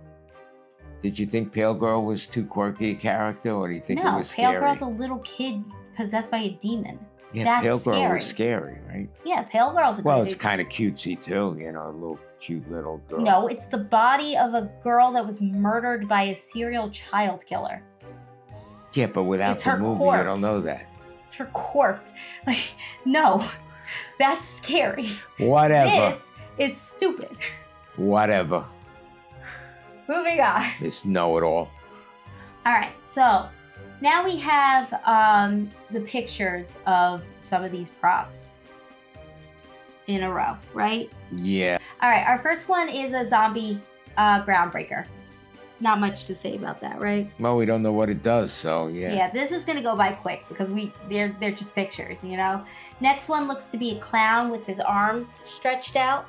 Speaker 2: Did you think Pale Girl was too quirky a character, or do you think it
Speaker 1: No,
Speaker 2: was scary?
Speaker 1: Pale Girl's a little kid possessed by a demon.
Speaker 2: Yeah,
Speaker 1: that's
Speaker 2: Pale Girl
Speaker 1: scary.
Speaker 2: was scary, right?
Speaker 1: Yeah, Pale Girl's a
Speaker 2: Well,
Speaker 1: good
Speaker 2: it's kind of cutesy too, a little cute little girl.
Speaker 1: No, it's the body of a girl that was murdered by a serial child killer.
Speaker 2: Yeah, but without
Speaker 1: It's
Speaker 2: the
Speaker 1: her
Speaker 2: movie, you
Speaker 1: corpse.
Speaker 2: don't know that.
Speaker 1: It's her corpse. Like, no, that's scary.
Speaker 2: Whatever.
Speaker 1: This is stupid.
Speaker 2: Whatever.
Speaker 1: Moving on.
Speaker 2: This know-it-all.
Speaker 1: All right, so now we have the pictures of some of these props in a row, right?
Speaker 2: Yeah.
Speaker 1: All right, our first one is a zombie groundbreaker. Not much to say about that, right?
Speaker 2: Well, we don't know what it does, so yeah.
Speaker 1: Yeah, this is gonna go by quick because they're just pictures, you know. Next one looks to be a clown with his arms stretched out.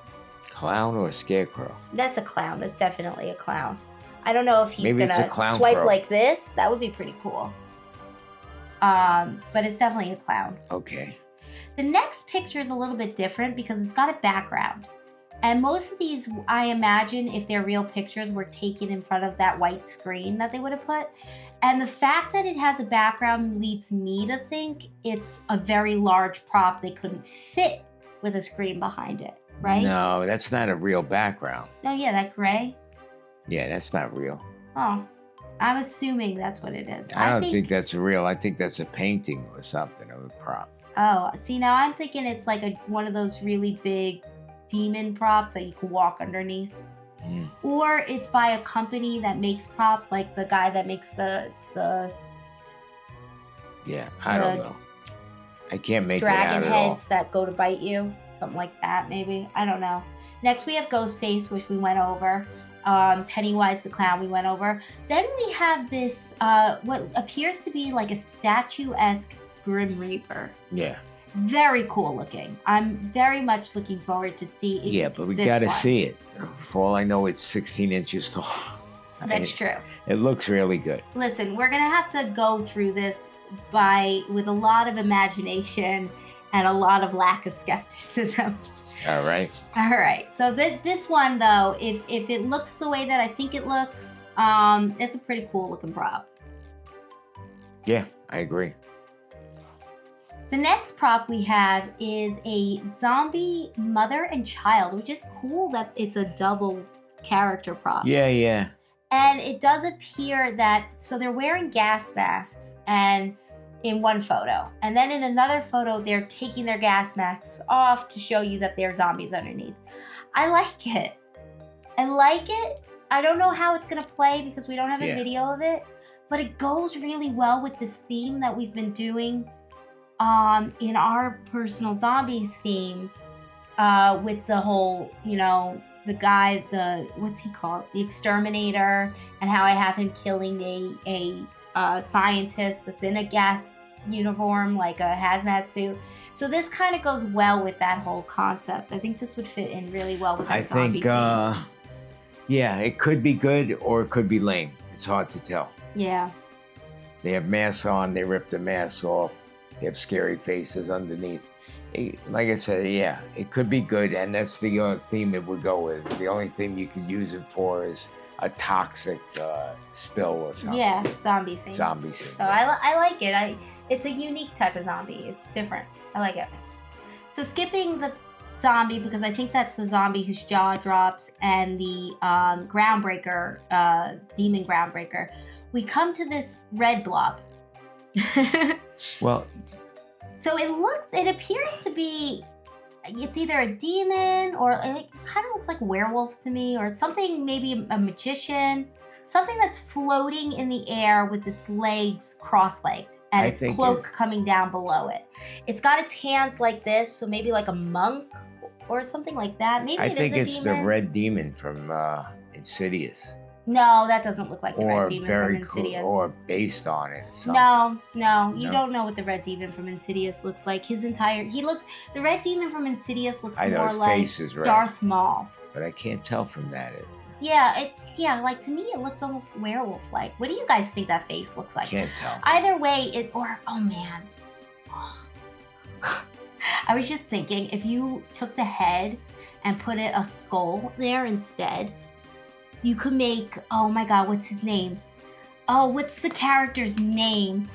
Speaker 2: Clown or scarecrow?
Speaker 1: That's a clown. That's definitely a clown. I don't know if he's
Speaker 2: Maybe it's
Speaker 1: gonna
Speaker 2: a clown
Speaker 1: swipe
Speaker 2: crow.
Speaker 1: like this. That would be pretty cool. But it's definitely a clown.
Speaker 2: Okay.
Speaker 1: The next picture is a little bit different because it's got a background. And most of these, I imagine, if they're real pictures, were taken in front of that white screen that they would have put. And the fact that it has a background leads me to think it's a very large prop they couldn't fit with a screen behind it, right?
Speaker 2: No, that's not a real background.
Speaker 1: No, yeah, that gray.
Speaker 2: Yeah, that's not real.
Speaker 1: Oh, I'm assuming that's what it is.
Speaker 2: I don't think that's real. I think that's a painting or something of a prop.
Speaker 1: Oh, see, now I'm thinking it's like one of those really big demon props that you can walk underneath.
Speaker 2: Mm.
Speaker 1: Or it's by a company that makes props, like the guy that makes the
Speaker 2: Yeah, I don't know. I can't make it
Speaker 1: dragon
Speaker 2: out at all.
Speaker 1: heads that go to bite you. Something like that, maybe. I don't know. Next, we have Ghostface, which we went over. Pennywise the Clown, we went over. Then we have this, what appears to be like a statuesque Grim Reaper.
Speaker 2: Yeah.
Speaker 1: Very cool looking. I'm very much looking forward to see it.
Speaker 2: Yeah, but we
Speaker 1: this
Speaker 2: gotta
Speaker 1: one.
Speaker 2: see it. For all I know, it's 16 inches tall.
Speaker 1: That's true.
Speaker 2: It looks really good.
Speaker 1: Listen, we're gonna have to go through this with a lot of imagination and a lot of lack of skepticism.
Speaker 2: All right.
Speaker 1: All right. So this one though, if it looks the way that I think it looks, it's a pretty cool looking prop.
Speaker 2: Yeah, I agree.
Speaker 1: The next prop we have is a zombie mother and child, which is cool that it's a double character prop.
Speaker 2: Yeah, yeah.
Speaker 1: And it does appear that, so they're wearing gas masks and in one photo. And then in another photo, they're taking their gas masks off to show you that they're zombies underneath. I like it. I like it. I don't know how it's gonna play because we don't have a video of it, but it goes really well with this theme that we've been doing in our personal zombies theme, with the whole, you know, the guy, what's he called? The exterminator, and how I have him killing a scientist that's in a gas uniform, like a hazmat suit. So this kind of goes well with that whole concept. I think this would fit in really well with that
Speaker 2: I
Speaker 1: zombie
Speaker 2: think,
Speaker 1: theme.
Speaker 2: yeah, it could be good or it could be lame. It's hard to tell.
Speaker 1: Yeah.
Speaker 2: They have masks on, they rip the masks off, they have scary faces underneath. Like I said, yeah, it could be good, and that's the theme it would go with. The only thing you could use it for is a toxic spill or something.
Speaker 1: Yeah, zombie scene.
Speaker 2: Zombie scene.
Speaker 1: So I like it. It's a unique type of zombie. It's different. I like it. So skipping the zombie, because I think that's the zombie whose jaw drops, and the groundbreaker, demon groundbreaker, we come to this red blob.
Speaker 2: Well,
Speaker 1: so it appears to be, it's either a demon or it kind of looks like a werewolf to me, or something, maybe a magician, something that's floating in the air with its legs cross-legged and its cloak coming down below it. It's got its hands like this, so maybe like a monk or something like that. Maybe
Speaker 2: I
Speaker 1: it
Speaker 2: think
Speaker 1: is a
Speaker 2: it's
Speaker 1: demon.
Speaker 2: the red demon from Insidious.
Speaker 1: No, that doesn't look like the
Speaker 2: Or
Speaker 1: red demon
Speaker 2: very
Speaker 1: from
Speaker 2: cool,
Speaker 1: Insidious.
Speaker 2: or based on it. Something.
Speaker 1: No, you
Speaker 2: No?
Speaker 1: don't know what the red demon from Insidious looks like. The red demon from Insidious looks
Speaker 2: I know
Speaker 1: more
Speaker 2: his
Speaker 1: like
Speaker 2: face is red,
Speaker 1: Darth Maul.
Speaker 2: but I can't tell from that.
Speaker 1: Like to me it looks almost werewolf-like. What do you guys think that face looks like?
Speaker 2: Can't tell.
Speaker 1: Either way, oh man. I was just thinking, if you took the head and put a skull there instead, you could make, oh my god, what's his name? Oh, what's the character's name?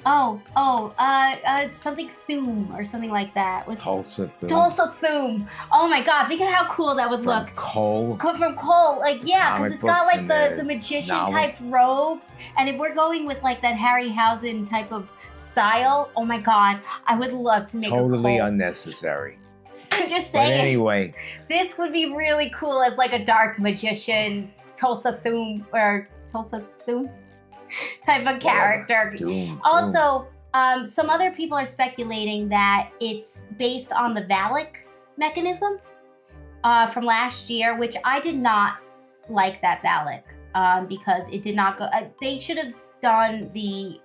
Speaker 1: Something Thum or something like that.
Speaker 2: Tulsa Thum.
Speaker 1: Tulsa Thum. Oh my god, think of how cool that would
Speaker 2: From
Speaker 1: look.
Speaker 2: Cole.
Speaker 1: From Cole, like, yeah, because
Speaker 2: Comic
Speaker 1: it's got
Speaker 2: books
Speaker 1: like
Speaker 2: and
Speaker 1: the magician
Speaker 2: novel.
Speaker 1: type robes, and if we're going with like that Harryhausen type of style, oh my god, I would love to make
Speaker 2: Totally
Speaker 1: a Cole.
Speaker 2: unnecessary.
Speaker 1: I'm just
Speaker 2: But
Speaker 1: saying,
Speaker 2: anyway,
Speaker 1: this would be really cool as like a dark magician, Tulsa Thum type of character.
Speaker 2: Doom.
Speaker 1: Also, some other people are speculating that it's based on the Valak mechanism from last year, which I did not like that Valak because it did not go. They should have done the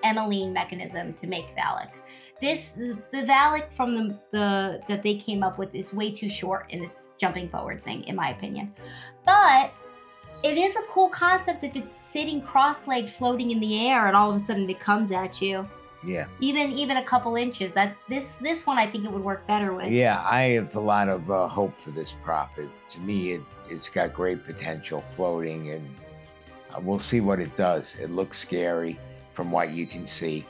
Speaker 1: Emmeline mechanism to make Valak. The Valak from the that they came up with is way too short in its jumping forward thing, in my opinion. But it is a cool concept if it's sitting cross-legged, floating in the air, and all of a sudden it comes at you.
Speaker 2: Yeah.
Speaker 1: Even a couple inches. That this one I think it would work better with.
Speaker 2: Yeah, I have a lot of hope for this prop. To me, it's got great potential floating, and we'll see what it does. It looks scary from what you can see.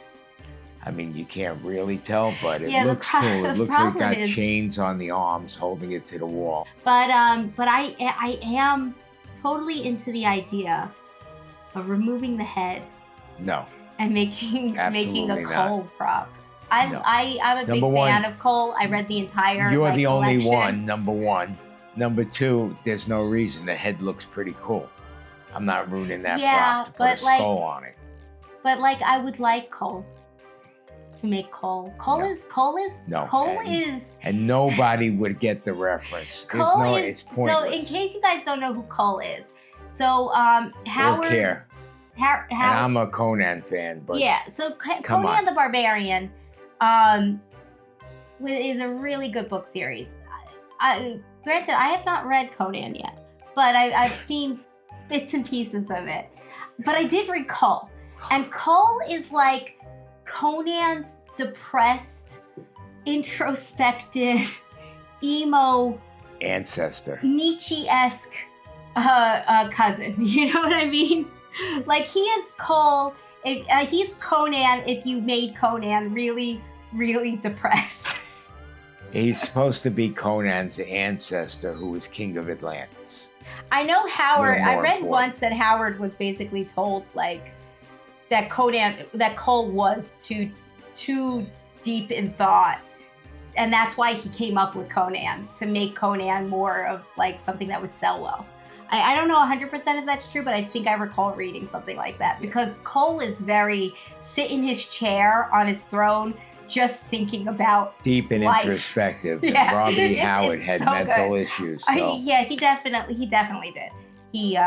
Speaker 2: I mean, you can't really tell, but it looks cool. It looks like it got chains on the arms holding it to the wall.
Speaker 1: But I am totally into the idea of removing the head.
Speaker 2: No.
Speaker 1: And making a Cole prop. I'm a big
Speaker 2: Number
Speaker 1: fan of Cole. I read the entire.
Speaker 2: You're the only
Speaker 1: collection.
Speaker 2: one. Number one. Number two, there's no reason. The head looks pretty cool. I'm not ruining that prop to put a skull on it.
Speaker 1: But like, I would like Cole to make Cole. Cole is.
Speaker 2: And nobody would get the reference. It's pointless.
Speaker 1: So in case you guys don't know who Cole is, so Howard.
Speaker 2: Don't care. And I'm a Conan fan, but
Speaker 1: yeah. So Conan the Barbarian, is a really good book series. Granted, I have not read Conan yet, but I've seen bits and pieces of it. But I did read Cole, and Cole is like Conan's depressed, introspective, emo
Speaker 2: ancestor,
Speaker 1: Nietzsche-esque cousin. You know what I mean? Like, he is Cole. He's Conan if you made Conan really, really depressed.
Speaker 2: He's supposed to be Conan's ancestor, who was king of Atlantis.
Speaker 1: I know Howard. I read once that Howard was basically told like that Cole was too deep in thought, and that's why he came up with Conan, to make Conan more of like something that would sell well. I don't know 100% if that's true, but I think I recall reading something like that, because Cole is very sit in his chair on his throne, just thinking about
Speaker 2: deep and
Speaker 1: life.
Speaker 2: Introspective.
Speaker 1: Yeah.
Speaker 2: And Robbie Howard had
Speaker 1: so
Speaker 2: mental
Speaker 1: good.
Speaker 2: issues. So.
Speaker 1: Yeah, he definitely did. He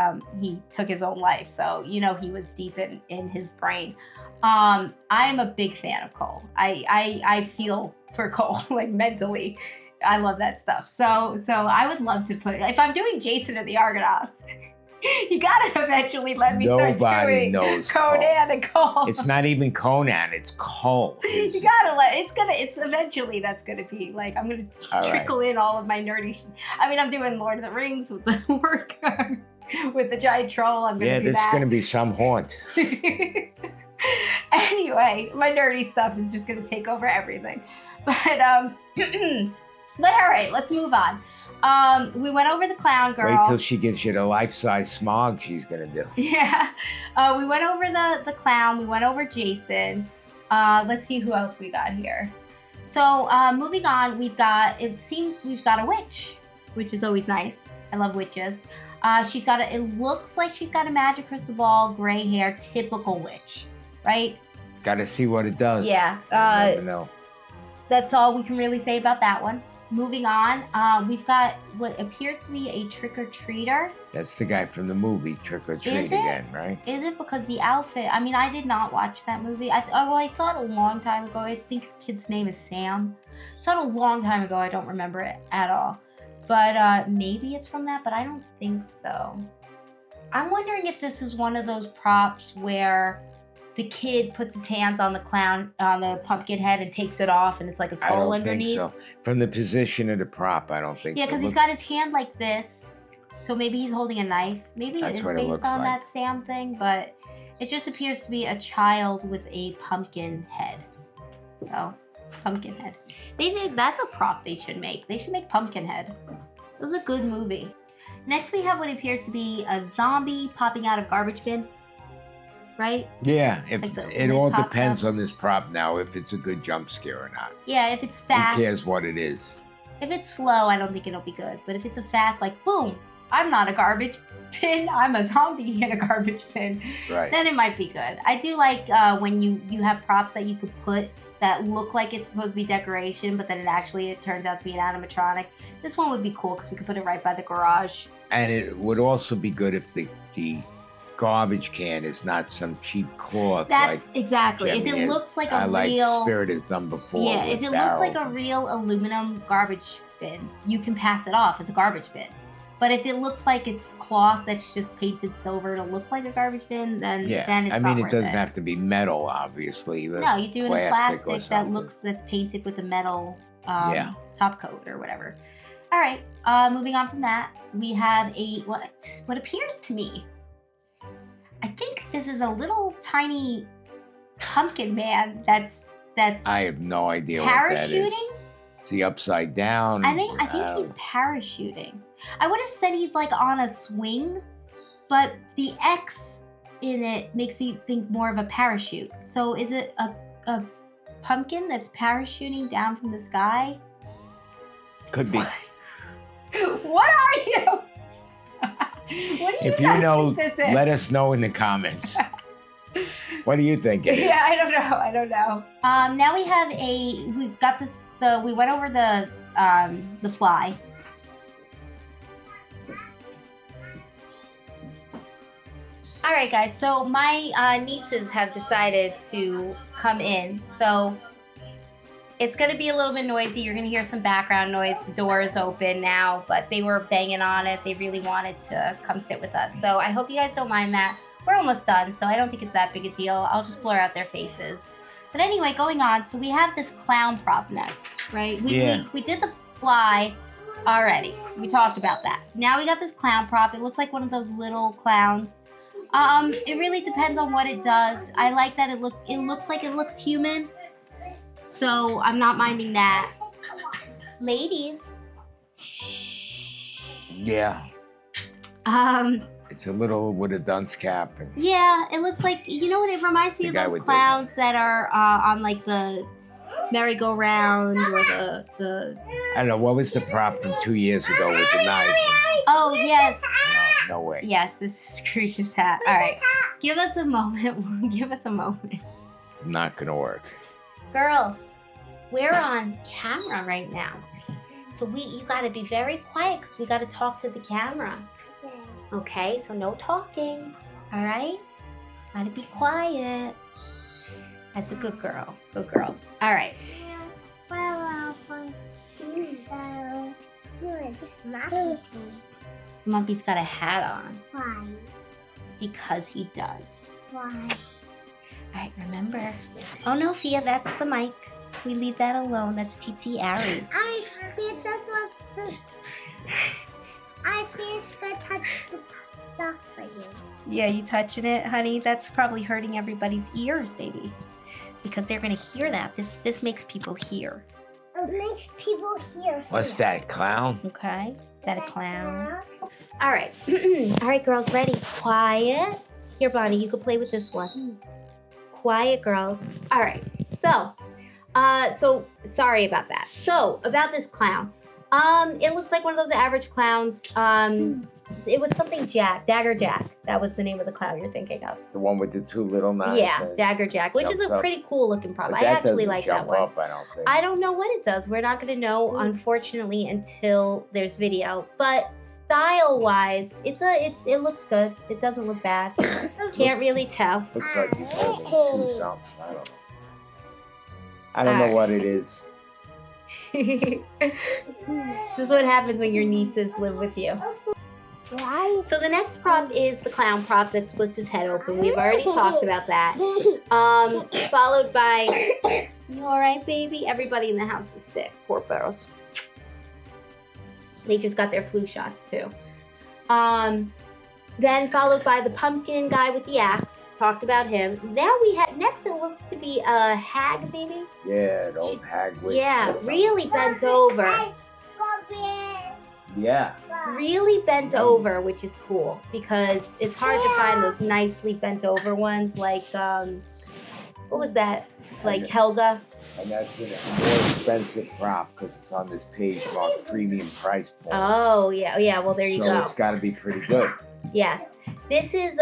Speaker 1: took his own life, so he was deep in his brain. I am a big fan of Cole. I feel for Cole, like, mentally. I love that stuff. So I would love to put, if I'm doing Jason and the Argonauts, you gotta eventually let me start doing
Speaker 2: knows
Speaker 1: Conan and Cole.
Speaker 2: It's not even Conan, it's Cole.
Speaker 1: You gotta eventually that's gonna be like, I'm gonna trickle in all of my nerdy I mean, I'm doing Lord of the Rings with the work with the giant troll. I'm gonna do that.
Speaker 2: Yeah, there's gonna be some haunt.
Speaker 1: Anyway, my nerdy stuff is just gonna take over everything. But all right, let's move on. We went over the clown girl.
Speaker 2: Wait till she gives you the life-size smog she's gonna do.
Speaker 1: Yeah. We went over the clown. We went over Jason. Let's see who else we got here. So moving on, we've got a witch, which is always nice. I love witches. It looks like she's got a magic crystal ball, gray hair, typical witch, right?
Speaker 2: Gotta see what it does.
Speaker 1: Yeah.
Speaker 2: I never know.
Speaker 1: That's all we can really say about that one. Moving on, we've got what appears to be a trick-or-treater.
Speaker 2: That's the guy from the movie Trick or Treat again, right?
Speaker 1: Is it? Because the outfit, I mean, I did not watch that movie. I saw it a long time ago. I think the kid's name is Sam. I saw it a long time ago. I don't remember it at all. But maybe it's from that, but I don't think so. I'm wondering if this is one of those props where the kid puts his hands on the pumpkin head and takes it off, and it's like a skull underneath.
Speaker 2: I don't think so. From the position of the prop, I don't think so.
Speaker 1: Yeah, because he's got his hand like this, so maybe he's holding a knife. Maybe it is based on that Sam thing, but it just appears to be a child with a pumpkin head. So, it's Pumpkinhead. That's a prop they should make. They should make Pumpkinhead. It was a good movie. Next, we have what appears to be a zombie popping out of garbage bin. right?
Speaker 2: Yeah, if
Speaker 1: Like the
Speaker 2: it
Speaker 1: lid
Speaker 2: all
Speaker 1: pops
Speaker 2: depends
Speaker 1: up.
Speaker 2: on this prop now, if it's a good jump scare or not.
Speaker 1: Yeah, if it's fast.
Speaker 2: Who cares what it is?
Speaker 1: If it's slow, I don't think it'll be good. But if it's a fast, like boom, I'm not a garbage bin. I'm a zombie in a garbage bin.
Speaker 2: Right.
Speaker 1: Then it might be good. I do like when you have props that you could put that look like it's supposed to be decoration, but then it turns out to be an animatronic. This one would be cool because we could put it right by the garage.
Speaker 2: And it would also be good if the garbage can is not some cheap cloth.
Speaker 1: That's
Speaker 2: like
Speaker 1: exactly. If
Speaker 2: Jimmy
Speaker 1: it
Speaker 2: is-
Speaker 1: looks like a
Speaker 2: like
Speaker 1: real,
Speaker 2: Spirit has done before.
Speaker 1: yeah,
Speaker 2: with
Speaker 1: if it looks like a
Speaker 2: barrels.
Speaker 1: real aluminum garbage bin, you can pass it off as a garbage bin. But if it looks like it's cloth that's just painted silver to look like a garbage bin, then it's
Speaker 2: I
Speaker 1: not
Speaker 2: mean, it
Speaker 1: worth
Speaker 2: doesn't have to be metal, obviously. but
Speaker 1: No, you do it in
Speaker 2: plastic or
Speaker 1: plastic that
Speaker 2: something.
Speaker 1: that's painted with a metal
Speaker 2: Yeah.
Speaker 1: top coat or whatever. All right, moving on from that, we have what appears to me. I think this is a little tiny pumpkin man that's
Speaker 2: I have no idea what that is.
Speaker 1: parachuting.
Speaker 2: Is he upside down?
Speaker 1: I think he's parachuting. I would have said he's like on a swing, but the X in it makes me think more of a parachute. So is it a pumpkin that's parachuting down from the sky?
Speaker 2: Could be.
Speaker 1: What are you? What do you
Speaker 2: If you
Speaker 1: guys
Speaker 2: know,
Speaker 1: think this is?
Speaker 2: let us know in the comments. What do you think it is?
Speaker 1: Yeah, I don't know. Now we've got this. We went over the fly. All right, guys. So my nieces have decided to come in. So it's gonna be a little bit noisy. You're gonna hear some background noise. The door is open now, but they were banging on it. They really wanted to come sit with us. So I hope you guys don't mind that. We're almost done, so I don't think it's that big a deal. I'll just blur out their faces. But anyway, going on. So we have this clown prop next, right? We did the fly already. We talked about that. Now we got this clown prop. It looks like one of those little clowns. It really depends on what it does. I like that it looks like it looks human. So I'm not minding that. Ladies.
Speaker 2: Yeah. It's a little with a dunce cap. And
Speaker 1: Yeah, it looks like, you know what, it reminds me
Speaker 2: The
Speaker 1: of
Speaker 2: guy
Speaker 1: those
Speaker 2: with the-
Speaker 1: clowns that are on like the merry-go-round or the
Speaker 2: I don't know, what was the prop from 2 years ago with the knives?
Speaker 1: Oh, yes.
Speaker 2: No way.
Speaker 1: Yes, this is Screech's hat. All right. Give us a moment. Give us a moment.
Speaker 2: It's not going to work.
Speaker 1: Girls, we're on camera right now. So you got to be very quiet because we got to talk to the camera. Okay, so no talking. All right? Got to be quiet. That's a good girl. Good girls. All right. Mumpy's got a hat on
Speaker 4: Why?
Speaker 1: because he does.
Speaker 4: Why?
Speaker 1: All right, remember. Oh no, Fia, that's the mic. We leave that alone. That's TT Aries.
Speaker 4: I feel just wants to. I feel it's gonna touch the stuff for you.
Speaker 1: Yeah, you touching it, honey? That's probably hurting everybody's ears, baby. Because they're gonna hear that. This makes people hear.
Speaker 4: It makes people hear.
Speaker 2: What's that, clown?
Speaker 1: Okay? Is that a clown? All right. All right, girls, ready? Quiet. Here, Bonnie, you can play with this one. Quiet, girls. All right. So sorry about that. So about this clown. It looks like one of those average clowns. It was something Dagger Jack. That was the name of the clown you're thinking of.
Speaker 2: The one with the two little knives?
Speaker 1: Yeah,
Speaker 2: that
Speaker 1: Dagger Jack, which is
Speaker 2: jumps
Speaker 1: a
Speaker 2: up.
Speaker 1: pretty cool looking prop.
Speaker 2: But
Speaker 1: I
Speaker 2: that
Speaker 1: actually
Speaker 2: doesn't
Speaker 1: like that
Speaker 2: jump
Speaker 1: one.
Speaker 2: up, I don't think.
Speaker 1: I don't know what it does. We're not going to know, unfortunately, until there's video. But style-wise, it looks good. It doesn't look bad. Can't really tell.
Speaker 2: Looks like he's holding two something. I don't know. I don't know what it is.
Speaker 1: This is what happens when your nieces live with you.
Speaker 4: Why?
Speaker 1: So the next prop is the clown prop that splits his head open. We've already talked about that. Followed by, you all right, baby? Everybody in the house is sick. Poor girls. They just got their flu shots too. Then followed by the pumpkin guy with the axe. Talked about him. Now we have next. It looks to be a hag, baby.
Speaker 2: Yeah, an old hag witch.
Speaker 1: Yeah,
Speaker 2: or something.
Speaker 1: really bent over.
Speaker 2: Yeah.
Speaker 1: really bent over, which is cool because it's hard to find those nicely bent over ones like what was that? Like Helga.
Speaker 2: And that's a more expensive prop because it's on this page marked premium price point.
Speaker 1: Oh yeah, yeah. Well, there you
Speaker 2: so
Speaker 1: go.
Speaker 2: it's got to be pretty good.
Speaker 1: Yes, this is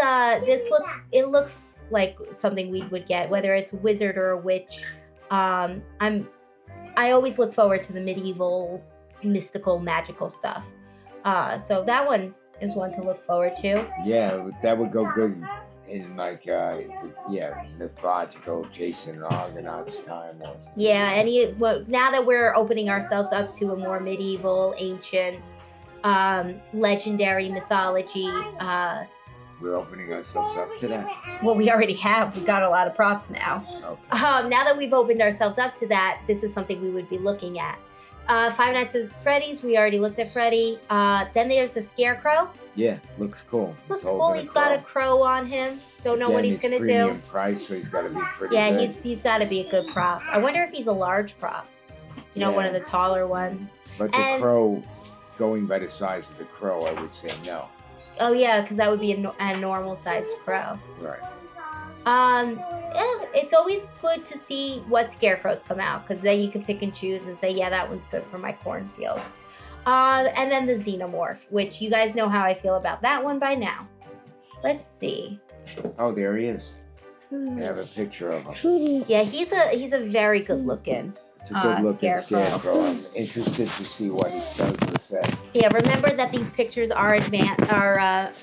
Speaker 1: it looks like something we would get, whether it's a wizard or a witch. I always look forward to the medieval, mystical, magical stuff. So that one is one to look forward to.
Speaker 2: Yeah, that would go good in like mythological Jason and Argonauts time. Or something.
Speaker 1: Yeah, now that we're opening ourselves up to a more medieval, ancient, legendary mythology.
Speaker 2: We're opening ourselves up to that.
Speaker 1: Well, we already have. We've got a lot of props now.
Speaker 2: Okay.
Speaker 1: Now that we've opened ourselves up to that, this is something we would be looking at. Five Nights at Freddy's, we already looked at Freddy. Then there's the Scarecrow.
Speaker 2: Yeah, looks cool.
Speaker 1: Looks cool. He's got a crow on him. Don't know what he's gonna do.
Speaker 2: Premium price, so he's got to be pretty
Speaker 1: Yeah,
Speaker 2: good.
Speaker 1: he's got to be a good prop. I wonder if he's a large prop. You know, one of the taller ones.
Speaker 2: But the crow, going by the size of the crow, I would say no.
Speaker 1: Oh yeah, because that would be a normal sized crow.
Speaker 2: Right.
Speaker 1: Yeah, it's always good to see what scarecrows come out because then you can pick and choose and say, yeah, that one's good for my cornfield. And then the xenomorph, which you guys know how I feel about that one by now. Let's see.
Speaker 2: Oh, there he is. I have a picture of him.
Speaker 1: Yeah, he's a very good looking.
Speaker 2: It's a good looking
Speaker 1: Scarecrow.
Speaker 2: I'm interested to see what he does with set.
Speaker 1: Yeah, remember that these pictures are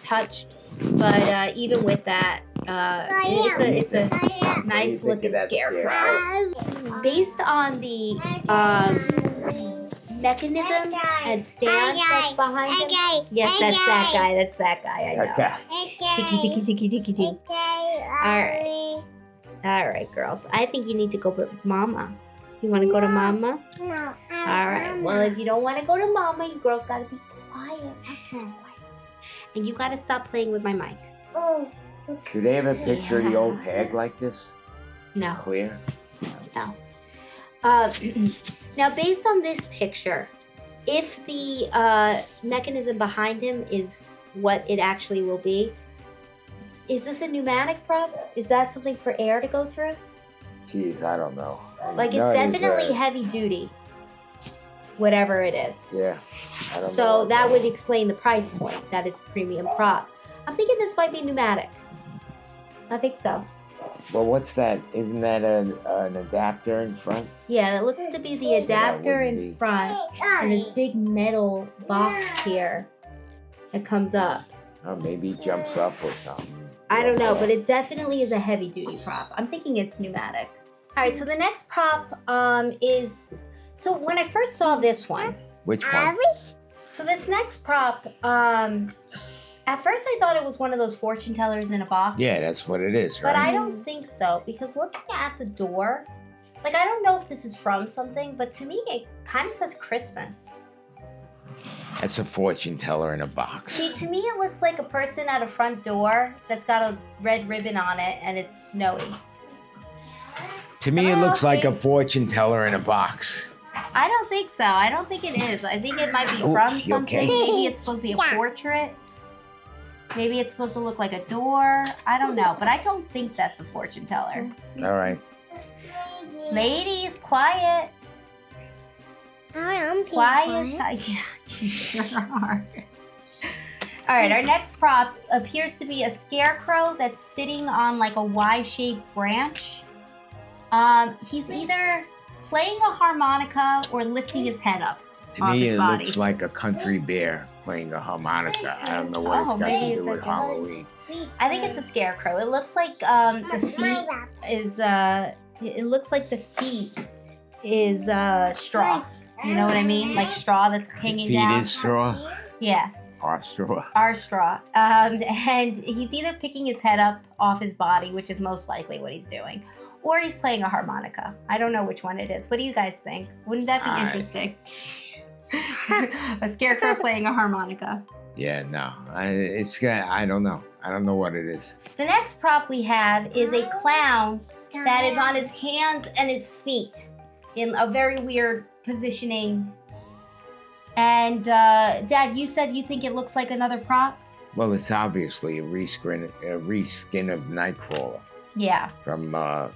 Speaker 1: touched, but even with that, it's a nice looking scarecrow. Based on the mechanism and stand that's behind him. Yes, that's that guy. That's that guy. I know. Tiki tiki tiki tiki tiki. All right, girls. I think you need to go with Mama. You want to go to Mama?
Speaker 4: No.
Speaker 1: All right. Well, if you don't want to go to Mama, you girls got to be quiet. Okay. And you got to stop playing with my mic.
Speaker 4: Oh.
Speaker 2: Do they have a picture of the old hag like this?
Speaker 1: No.
Speaker 2: Clear?
Speaker 1: No. Now, based on this picture, if the mechanism behind him is what it actually will be, is this a pneumatic prop? Is that something for air to go through?
Speaker 2: Jeez, I don't know.
Speaker 1: Like,
Speaker 2: No,
Speaker 1: it's
Speaker 2: he's,
Speaker 1: definitely heavy duty, whatever it is.
Speaker 2: Yeah. I don't know.
Speaker 1: So that would explain the price point, that it's a premium prop. I'm thinking this might be pneumatic. I think so.
Speaker 2: Well, what's that? Isn't that an adapter in front?
Speaker 1: Yeah, that looks to be the adapter
Speaker 2: wouldn't
Speaker 1: in
Speaker 2: be.
Speaker 1: front and this big metal box here that comes up.
Speaker 2: Oh, maybe he jumps up or something.
Speaker 1: I don't know, but it definitely is a heavy duty prop. I'm thinking it's pneumatic. All right, so the next prop is, so when I first saw this one,
Speaker 2: Which one?
Speaker 1: so this next prop, at first I thought it was one of those fortune tellers in a box.
Speaker 2: Yeah, that's what it is, right?
Speaker 1: But I don't think so, because looking at the door, like, I don't know if this is from something, but to me it kind of says Christmas.
Speaker 2: That's a fortune teller in a box.
Speaker 1: See, to me it looks like a person at a front door that's got a red ribbon on it and it's snowy.
Speaker 2: To me, it looks like a fortune teller in a box.
Speaker 1: I don't think so. I don't think it is. I think it might be
Speaker 2: Oops,
Speaker 1: from
Speaker 2: you
Speaker 1: something.
Speaker 2: okay?
Speaker 1: Maybe it's supposed to be a portrait. Maybe it's supposed to look like a door. I don't know, but I don't think that's a fortune teller.
Speaker 2: All right.
Speaker 1: Ladies, quiet.
Speaker 4: I'm
Speaker 1: Quiet. Yeah, you sure are. All right, our next prop appears to be a scarecrow that's sitting on like a Y-shaped branch. He's either playing a harmonica or lifting his head up.
Speaker 2: To
Speaker 1: off
Speaker 2: me,
Speaker 1: his
Speaker 2: it
Speaker 1: body.
Speaker 2: looks like a country bear playing a harmonica. I don't know what it's got
Speaker 1: maybe
Speaker 2: to
Speaker 1: it's
Speaker 2: do with
Speaker 1: like a-
Speaker 2: Halloween.
Speaker 1: I think it's a scarecrow. It looks like the feet is it looks like the feet is straw. You know what I mean? Like straw that's hanging
Speaker 2: Feet
Speaker 1: down.
Speaker 2: is straw.
Speaker 1: Yeah,
Speaker 2: Or straw.
Speaker 1: our straw. And he's either picking his head up off his body, which is most likely what he's doing, or he's playing a harmonica. I don't know which one it is. What do you guys think? Wouldn't that be interesting? A scarecrow playing a harmonica.
Speaker 2: Yeah, no. I don't know. I don't know what it is.
Speaker 1: The next prop we have is a clown that is on his hands and his feet in a very weird positioning And Dad, you said you think it looks like another prop?
Speaker 2: Well, it's obviously a reskin of Nightcrawler
Speaker 1: Yeah.
Speaker 2: from I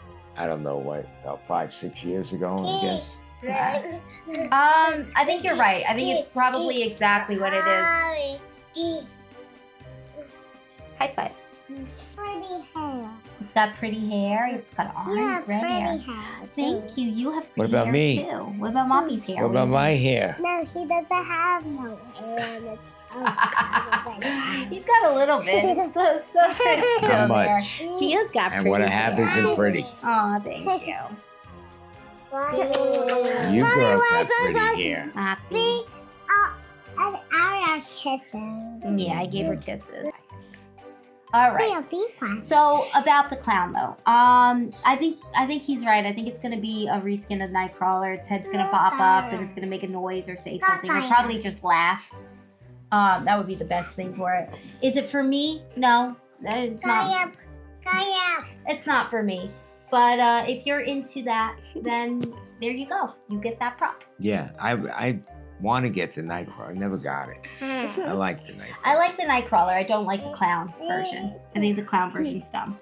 Speaker 2: don't know what, about 5-6 years ago, I guess.
Speaker 1: I think you're right. I think it's probably exactly what it is. High five.
Speaker 4: Pretty hair.
Speaker 1: It's got pretty hair. It's got orange,
Speaker 4: Yeah,
Speaker 1: red hair.
Speaker 4: pretty hair.
Speaker 1: Thank you. You have pretty
Speaker 2: What about
Speaker 1: hair
Speaker 2: me?
Speaker 1: too. What about Mommy's hair?
Speaker 2: What about my hair?
Speaker 4: No, he doesn't have no hair on its own.
Speaker 1: He's got a little bit. It's still
Speaker 2: How
Speaker 1: there.
Speaker 2: much?
Speaker 1: He has got
Speaker 2: And
Speaker 1: pretty
Speaker 2: what I have
Speaker 1: hair.
Speaker 2: isn't pretty.
Speaker 1: Oh, thank you.
Speaker 2: You
Speaker 4: Mommy,
Speaker 2: girls
Speaker 4: why
Speaker 2: have
Speaker 4: does
Speaker 2: pretty
Speaker 4: that-
Speaker 2: hair.
Speaker 1: Happy.
Speaker 4: See, and I have kisses.
Speaker 1: Yeah, I gave her kisses. All right.
Speaker 4: Yeah, be fun.
Speaker 1: So about the clown though, I think he's right. I think it's gonna be a reskin of Nightcrawler. Its head's gonna pop up and it's gonna make a noise or say something, or probably just laugh. That would be the best thing for it. Is it for me? No, it's not. It's not for me. But if you're into that, then there you go. You get that prop.
Speaker 2: Yeah, I want to get the Nightcrawler. I never got it. I like the Nightcrawler.
Speaker 1: I like the Nightcrawler. I don't like the clown version. I think the clown version's dumb.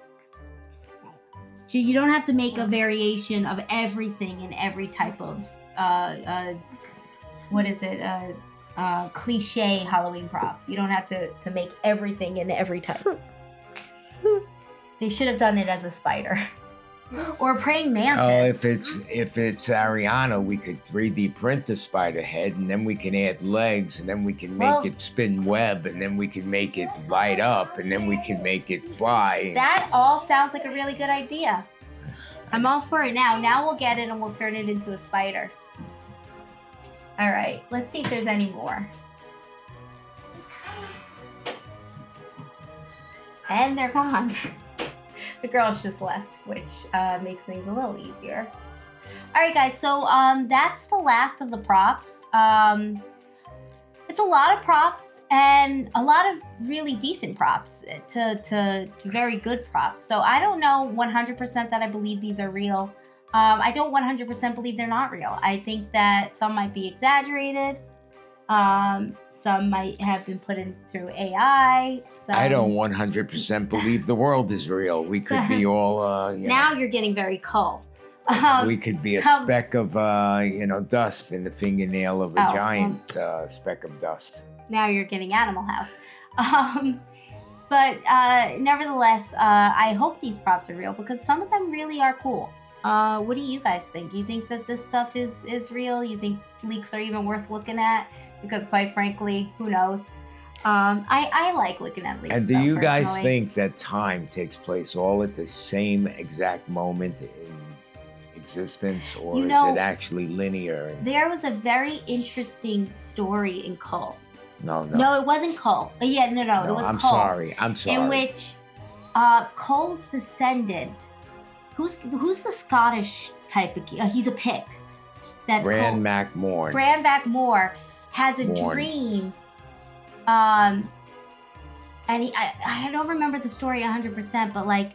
Speaker 1: So you don't have to make a variation of everything in every type of what is it? Cliche Halloween prop. You don't have to make everything in every type. They should have done it as a spider. Or a praying mantis.
Speaker 2: Oh, if it's Ariana, we could 3D print the spider head, and then we can add legs, and then we can make it spin web, and then we can make it light up, and then we can make it fly.
Speaker 1: That all sounds like a really good idea. I'm all for it now. Now we'll get it and we'll turn it into a spider. All right, let's see if there's any more. And they're gone. The girls just left, which makes things a little easier. All right, guys, so that's the last of the props. It's a lot of props and a lot of really decent props to very good props. So I don't know 100% that I believe these are real. I don't 100% believe they're not real. I think that some might be exaggerated. Some might have been put in through AI.
Speaker 2: I don't 100% believe the world is real. We could be all,
Speaker 1: now you're getting very cold.
Speaker 2: we could be a speck of, dust in the fingernail of a giant speck of dust.
Speaker 1: Now you're getting Animal House. But nevertheless, I hope these props are real because some of them really are cool. What do you guys think? You think that this stuff is real? You think leaks are even worth looking at? Because quite frankly, who knows? I like looking at leaks.
Speaker 2: And do you guys
Speaker 1: personally.
Speaker 2: think that time takes place all at the same exact moment in existence, or
Speaker 1: You
Speaker 2: is
Speaker 1: know,
Speaker 2: it actually linear?
Speaker 1: There was a very interesting story in Cole.
Speaker 2: No.
Speaker 1: No, it wasn't Cole. Yeah, no, it was
Speaker 2: I'm
Speaker 1: Cole.
Speaker 2: sorry.
Speaker 1: In which Cole's descendant, who's the Scottish type of he's a Pict. That's
Speaker 2: Bran
Speaker 1: Cole.
Speaker 2: Mac Morn.
Speaker 1: Bran Mac Moore has a
Speaker 2: Morn.
Speaker 1: dream. And I don't remember the story 100%, but like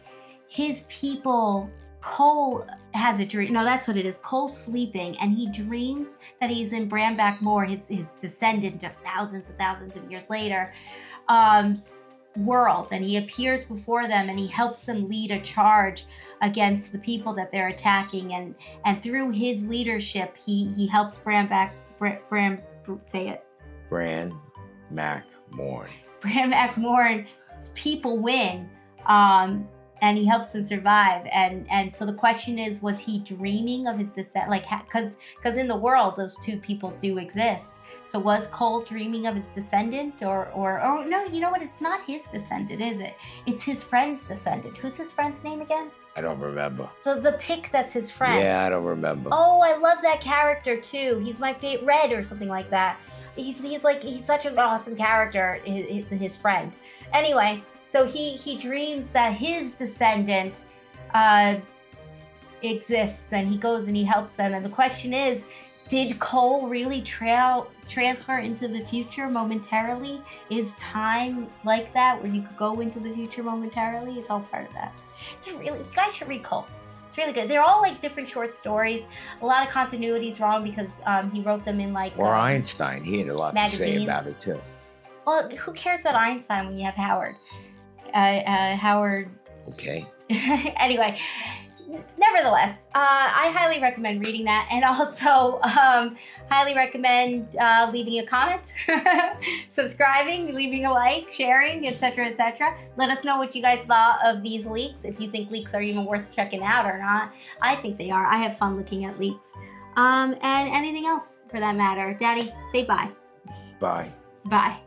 Speaker 1: his people, Cole has a dream. No, that's what it is. Cole's sleeping and he dreams that he's in Bran Mac Moore, his descendant of thousands and thousands of years later, world, and he appears before them and he helps them lead a charge against the people that they're attacking, and through his leadership he helps Bran Mac
Speaker 2: Morn.
Speaker 1: Bran Mac Morn's people win, and he helps them survive. And so the question is, was he dreaming of his descent? Like, because in the world, those two people do exist. So was Cole dreaming of his descendant, or no? You know what? It's not his descendant, is it? It's his friend's descendant. Who's his friend's name again?
Speaker 2: I don't remember.
Speaker 1: The Pict that's his friend.
Speaker 2: Yeah, I don't remember.
Speaker 1: Oh, I love that character too. He's my favorite, Red or something like that. He's such an awesome character. His friend. Anyway, so he dreams that his descendant exists, and he goes and he helps them. And the question is, did Cole really transfer into the future momentarily? Is time like that, where you could go into the future momentarily? It's all part of that. You guys should read Cole. It's really good. They're all like different short stories. A lot of continuity's wrong because he wrote them in like
Speaker 2: Or Einstein, he had a lot to say about
Speaker 1: magazines.
Speaker 2: it too.
Speaker 1: Well, who cares about Einstein when you have Howard? Howard.
Speaker 2: Okay.
Speaker 1: Anyway, nevertheless, I highly recommend reading that, and also highly recommend leaving a comment, subscribing, leaving a like, sharing, etc., etc. Let us know what you guys thought of these leaks. If you think leaks are even worth checking out or not, I think they are. I have fun looking at leaks, and anything else for that matter. Daddy, say bye.
Speaker 2: Bye.
Speaker 1: Bye.